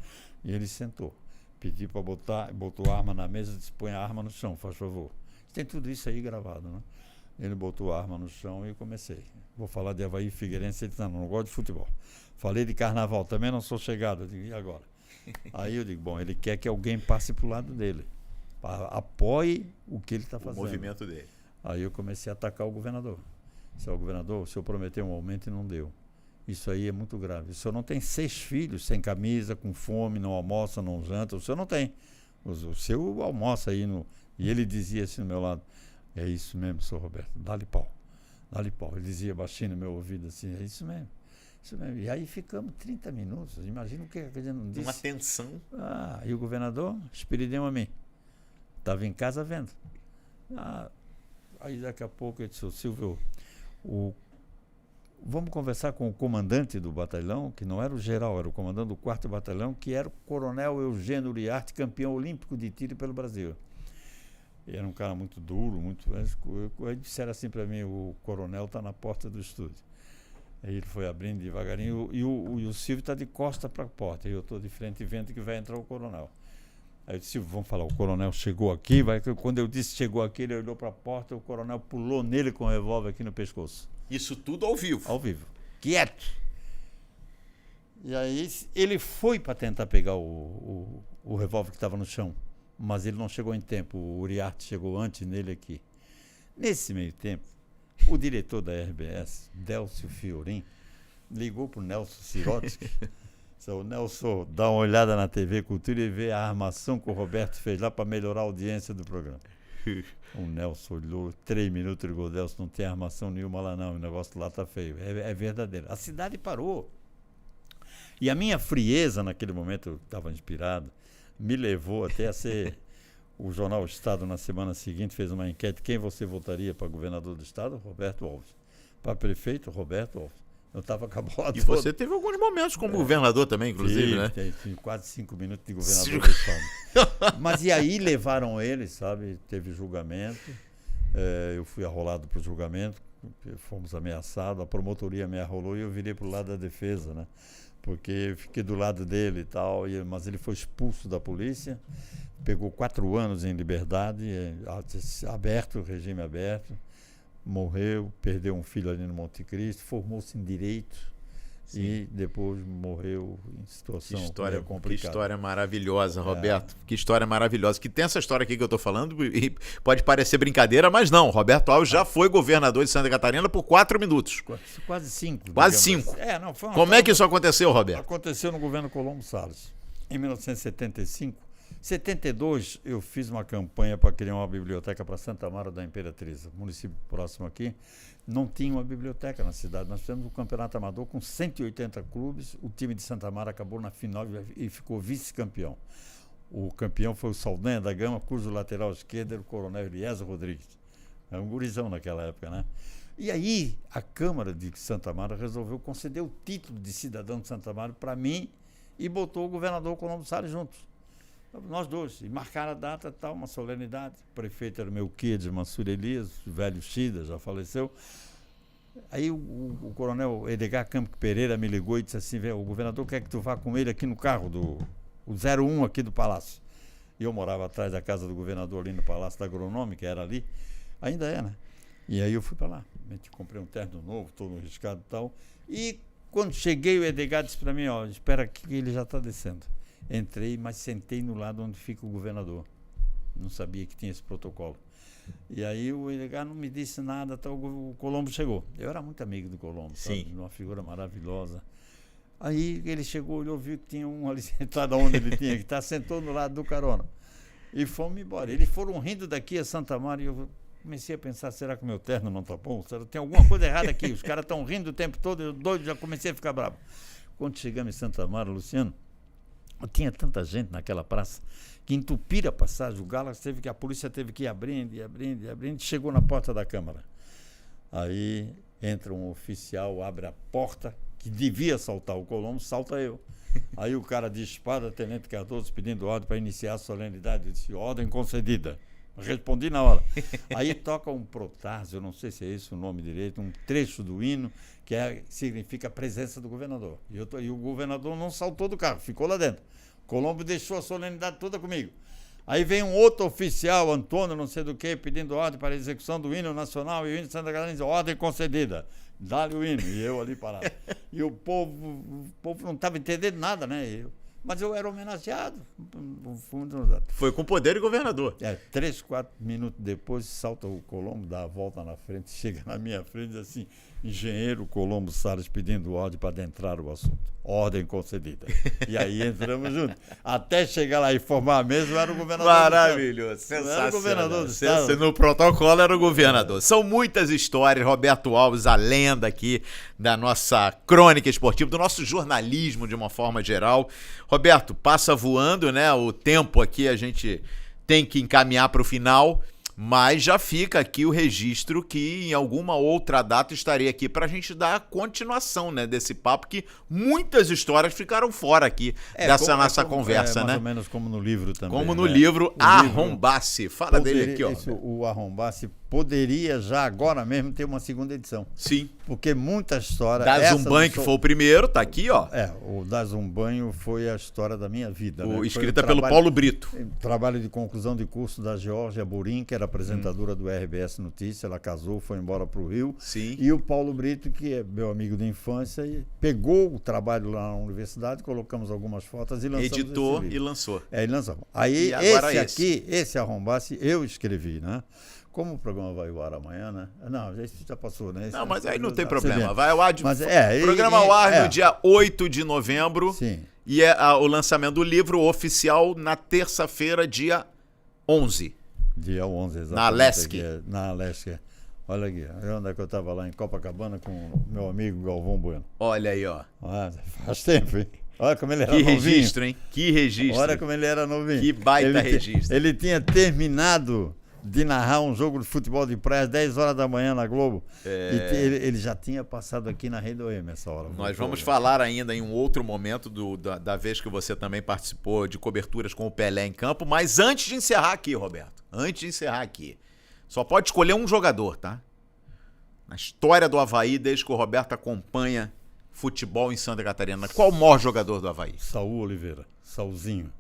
Speaker 2: E ele sentou, pedi para botou a arma na mesa, disse, põe a arma no chão, faz favor. Tem tudo isso aí gravado, né? Ele botou a arma no chão e eu comecei. Vou falar de Avaí Figueirense, ele disse, não gosto de futebol. Falei de carnaval, também não sou chegado. Eu digo, e agora? Aí eu digo, bom, ele quer que alguém passe para o lado dele, apoie o que ele está fazendo.
Speaker 1: O movimento dele.
Speaker 2: Aí eu comecei a atacar o governador. Disse, governador, o senhor prometeu um aumento e não deu. Isso aí é muito grave. O senhor não tem 6 filhos sem camisa, com fome, não almoça, não janta. O senhor não tem. O seu almoça aí no... E ele dizia assim do meu lado, é isso mesmo, senhor Roberto, dá-lhe pau. Dá-lhe pau. Ele dizia baixinho no meu ouvido assim, é isso mesmo. E aí ficamos 30 minutos. Imagina o que a gente não disse.
Speaker 1: Uma tensão.
Speaker 2: E o governador, espirideu a mim. Estava em casa vendo. Aí daqui a pouco eu disse, Silvio, vamos conversar com o comandante do batalhão, que não era o geral, era o comandante do 4º batalhão, que era o coronel Eugênio Uriarte, campeão olímpico de tiro pelo Brasil. Era um cara muito duro, muito. Aí disseram assim para mim: o coronel está na porta do estúdio. Aí ele foi abrindo devagarinho e o Silvio está de costa para a porta. E eu estou de frente vendo que vai entrar o coronel. Aí eu disse: Silvio, vamos falar, o coronel chegou aqui. Quando eu disse chegou aqui, ele olhou para a porta, o coronel pulou nele com o revólver aqui no pescoço.
Speaker 1: Isso tudo ao vivo?
Speaker 2: Ao vivo. Quieto! E aí ele foi para tentar pegar o revólver que estava no chão, mas ele não chegou em tempo. O Uriarte chegou antes nele aqui. Nesse meio tempo, o diretor da RBS, Délcio Fiorin, ligou para o Nelson Sirotsky. O Nelson dá uma olhada na TV Cultura e vê a armação que o Roberto fez lá para melhorar a audiência do programa. O Nelson olhou 3 minutos e ligou: Nelson, não tem armação nenhuma lá não, o negócio lá está feio. É verdadeiro. A cidade parou. E a minha frieza naquele momento, eu estava inspirado, me levou até a ser... O jornal Estado, na semana seguinte, fez uma enquete: quem você votaria para governador do Estado? Roberto Alves. Para prefeito, Roberto Alves. Eu estava com a bola toda.
Speaker 1: E você teve alguns momentos como governador também, inclusive, né?
Speaker 2: Tem quase 5 minutos de governador do Estado. Mas e aí levaram ele, sabe? Teve julgamento. Eu fui arrolado para o julgamento. Fomos ameaçados. A promotoria me arrolou e eu virei para o lado da defesa, né? Porque eu fiquei do lado dele e tal. Mas ele foi expulso da polícia. Pegou 4 anos em liberdade, aberto, regime aberto, morreu, perdeu um filho ali no Monte Cristo, formou-se em Direito. Sim. E depois morreu em situação complicada.
Speaker 1: Que história maravilhosa, Roberto. Que história maravilhosa. Que tem essa história aqui que eu estou falando e pode parecer brincadeira, mas não. Roberto Alves já foi governador de Santa Catarina por 4 minutos.
Speaker 2: Quase 5.
Speaker 1: Quase 5. Como é que isso aconteceu, Roberto?
Speaker 2: Aconteceu no governo Colombo Salles. Em 1975, 72, eu fiz uma campanha para criar uma biblioteca para Santa Amaro da Imperatriz, município próximo aqui. Não tinha uma biblioteca na cidade. Nós fizemos um campeonato amador com 180 clubes. O time de Santa Amaro acabou na final e ficou vice-campeão. O campeão foi o Saldanha da Gama, cujo lateral esquerdo era o coronel Eliezer Rodrigues. Era um gurizão naquela época, né? E aí, a Câmara de Santa Amaro resolveu conceder o título de cidadão de Santa Amaro para mim e botou o governador Colombo Salles juntos. Nós dois. E marcaram a data, tal, uma solenidade. O prefeito era o Melquiades Mansur Elias, o velho Chida, já faleceu. Aí o coronel Edgar Campo Pereira me ligou e disse assim: o governador quer que tu vá com ele aqui no carro, o 01 aqui do Palácio. E eu morava atrás da casa do governador ali no Palácio da Agronômica, era ali. Ainda é, né? E aí eu fui para lá. Comprei um terno novo, todo riscado e tal. E quando cheguei, o Edgar disse para mim: espera aqui que ele já está descendo. Entrei, mas sentei no lado onde fica o governador. Não sabia que tinha esse protocolo. E aí o Edgar não me disse nada, até o Colombo chegou. Eu era muito amigo do Colombo, sabe? Uma figura maravilhosa. Aí ele chegou, olhou, viu que tinha um ali sentado onde ele tinha que estar, sentou no lado do carona. E fomos embora. Eles foram rindo daqui a Santa Amaro e eu comecei a pensar: será que o meu terno não está bom? Será que tem alguma coisa errada aqui? Os caras estão rindo o tempo todo, eu doido, já comecei a ficar bravo. Quando chegamos em Santa Amaro, Luciano, tinha tanta gente naquela praça que entupiram a passagem. A polícia teve que ir abrindo, chegou na porta da Câmara. Aí entra um oficial, abre a porta, que devia saltar o Colombo, salta eu. Aí o cara de espada, Tenente Cardoso, pedindo ordem para iniciar a solenidade. Eu disse: ordem concedida. Respondi na hora. Aí toca um protársio, eu não sei se é esse o nome direito, um trecho do hino que significa a presença do governador. E o governador não saltou do carro, ficou lá dentro. Colombo deixou a solenidade toda comigo. Aí vem um outro oficial, Antônio, não sei do que, pedindo ordem para a execução do hino nacional e o hino de Santa Catarina, ordem concedida. Dá-lhe o hino. E eu ali parado. E o povo não estava entendendo nada, né? Mas eu era homenageado.
Speaker 1: Foi com poder de governador.
Speaker 2: 3, 4 minutos depois, salta o Colombo, dá a volta na frente, chega na minha frente e diz assim: engenheiro Colombo Salles pedindo ordem para adentrar o assunto. Ordem concedida. E aí entramos juntos. Até chegar lá e formar a mesa, eu era o governador.
Speaker 1: Maravilhoso, sensacional.
Speaker 2: Era o governador do Estado.
Speaker 1: No protocolo era o governador. São muitas histórias. Roberto Alves, a lenda aqui da nossa crônica esportiva, do nosso jornalismo de uma forma geral. Roberto, passa voando, né? O tempo aqui a gente tem que encaminhar para o final. Mas já fica aqui o registro que em alguma outra data estarei aqui para a gente dar a continuação, né, desse papo, que muitas histórias ficaram fora aqui dessa nossa conversa, né?
Speaker 2: Mais ou menos como no livro também.
Speaker 1: Como no livro Arrombasse. Fala dele aqui, ó.
Speaker 2: O Arrombasse poderia já agora mesmo ter uma segunda edição.
Speaker 1: Sim.
Speaker 2: Porque muita história...
Speaker 1: Da Zumbanho, que foi o primeiro, tá aqui, ó.
Speaker 2: O da Zumbanho foi a história da minha vida. Né?
Speaker 1: Escrita pelo Paulo Brito.
Speaker 2: Trabalho de conclusão de curso da Georgia Burim, que era apresentadora do RBS Notícia. Ela casou, foi embora para o Rio.
Speaker 1: Sim.
Speaker 2: E o Paulo Brito, que é meu amigo de infância, e pegou o trabalho lá na universidade, colocamos algumas fotos e lançamos.
Speaker 1: Editou e lançou.
Speaker 2: E lançamos. Aí, esse Arrombasse, eu escrevi, né? Como o programa vai ao ar amanhã, né? Não, já passou, né?
Speaker 1: Não, mas aí não tem problema. Vai ao ar programa ao ar no dia 8 de novembro.
Speaker 2: Sim.
Speaker 1: E o lançamento do livro oficial na terça-feira, dia 11.
Speaker 2: Dia 11, exatamente.
Speaker 1: Na Lesc.
Speaker 2: Na Lesc. Olha aqui, onde é que eu estava lá em Copacabana com o meu amigo Galvão Bueno.
Speaker 1: Olha aí, ó.
Speaker 2: Faz tempo, hein? Olha como ele era novinho.
Speaker 1: Que registro, hein? Que registro.
Speaker 2: Olha como ele era novinho.
Speaker 1: Que baita registro.
Speaker 2: Ele tinha terminado de narrar um jogo de futebol de praia às 10 horas da manhã na Globo. E ele já tinha passado aqui na Rede OM essa hora.
Speaker 1: Nós vamos falar ainda em um outro momento da vez que você também participou de coberturas com o Pelé em campo. Mas antes de encerrar aqui, Roberto, só pode escolher um jogador, tá? Na história do Avaí, desde que o Roberto acompanha futebol em Santa Catarina, qual o maior jogador do Avaí?
Speaker 2: Saul Oliveira, Saulzinho.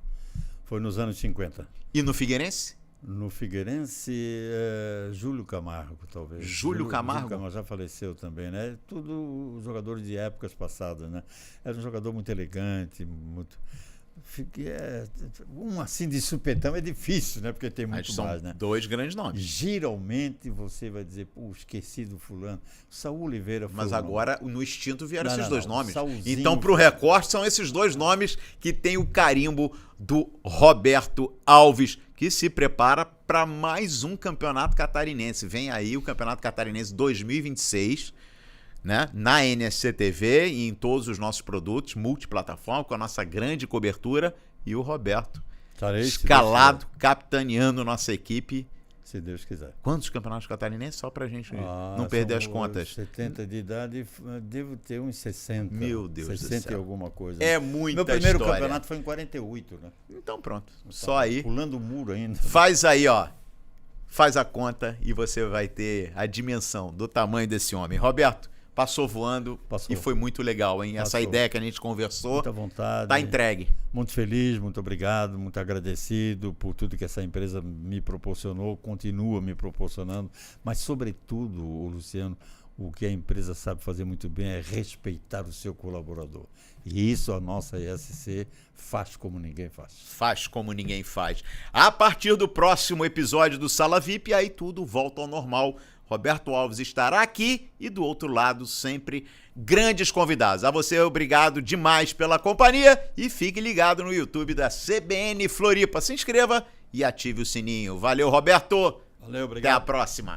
Speaker 2: Foi nos anos 50.
Speaker 1: E no Figueirense?
Speaker 2: No Figueirense, Júlio Camargo, talvez.
Speaker 1: Júlio Camargo?
Speaker 2: Júlio Camargo já faleceu também, né? Tudo jogadores de épocas passadas, né? Era um jogador muito elegante, muito... Um assim de supetão é difícil, né? Porque tem muito mais, né?
Speaker 1: Dois grandes nomes.
Speaker 2: Geralmente você vai dizer, esqueci do fulano. Saul Oliveira foi.
Speaker 1: Mas agora no instinto vieram esses dois nomes.
Speaker 2: Saulzinho.
Speaker 1: Então, pro recorte, são esses dois nomes que tem o carimbo do Roberto Alves, que se prepara para mais um campeonato catarinense. Vem aí o Campeonato Catarinense 2026. Né? Na NSC-TV e em todos os nossos produtos, multiplataforma, com a nossa grande cobertura, e o Roberto escalado, capitaneando nossa equipe.
Speaker 2: Se Deus quiser.
Speaker 1: Quantos campeonatos catarinenses? Só pra gente não perder as contas.
Speaker 2: 70 de idade, devo ter uns 60.
Speaker 1: Meu Deus do céu.
Speaker 2: 60 e alguma coisa.
Speaker 1: É muita história.
Speaker 2: Meu primeiro campeonato foi em 48, né?
Speaker 1: Então pronto, só aí.
Speaker 2: Pulando o muro ainda.
Speaker 1: Faz aí, ó. Faz a conta e você vai ter a dimensão do tamanho desse homem. Roberto, passou voando e foi muito legal, hein? Essa ideia que a gente conversou.
Speaker 2: Muita vontade.
Speaker 1: Tá entregue.
Speaker 2: Muito feliz, muito obrigado, muito agradecido por tudo que essa empresa me proporcionou, continua me proporcionando. Mas, sobretudo, Luciano, o que a empresa sabe fazer muito bem é respeitar o seu colaborador. E isso a nossa ESC faz como ninguém faz.
Speaker 1: Faz como ninguém faz. A partir do próximo episódio do Sala VIP, aí tudo volta ao normal. Roberto Alves estará aqui e do outro lado sempre grandes convidados. A você, obrigado demais pela companhia e fique ligado no YouTube da CBN Floripa. Se inscreva e ative o sininho. Valeu, Roberto.
Speaker 2: Valeu, obrigado.
Speaker 1: Até a próxima.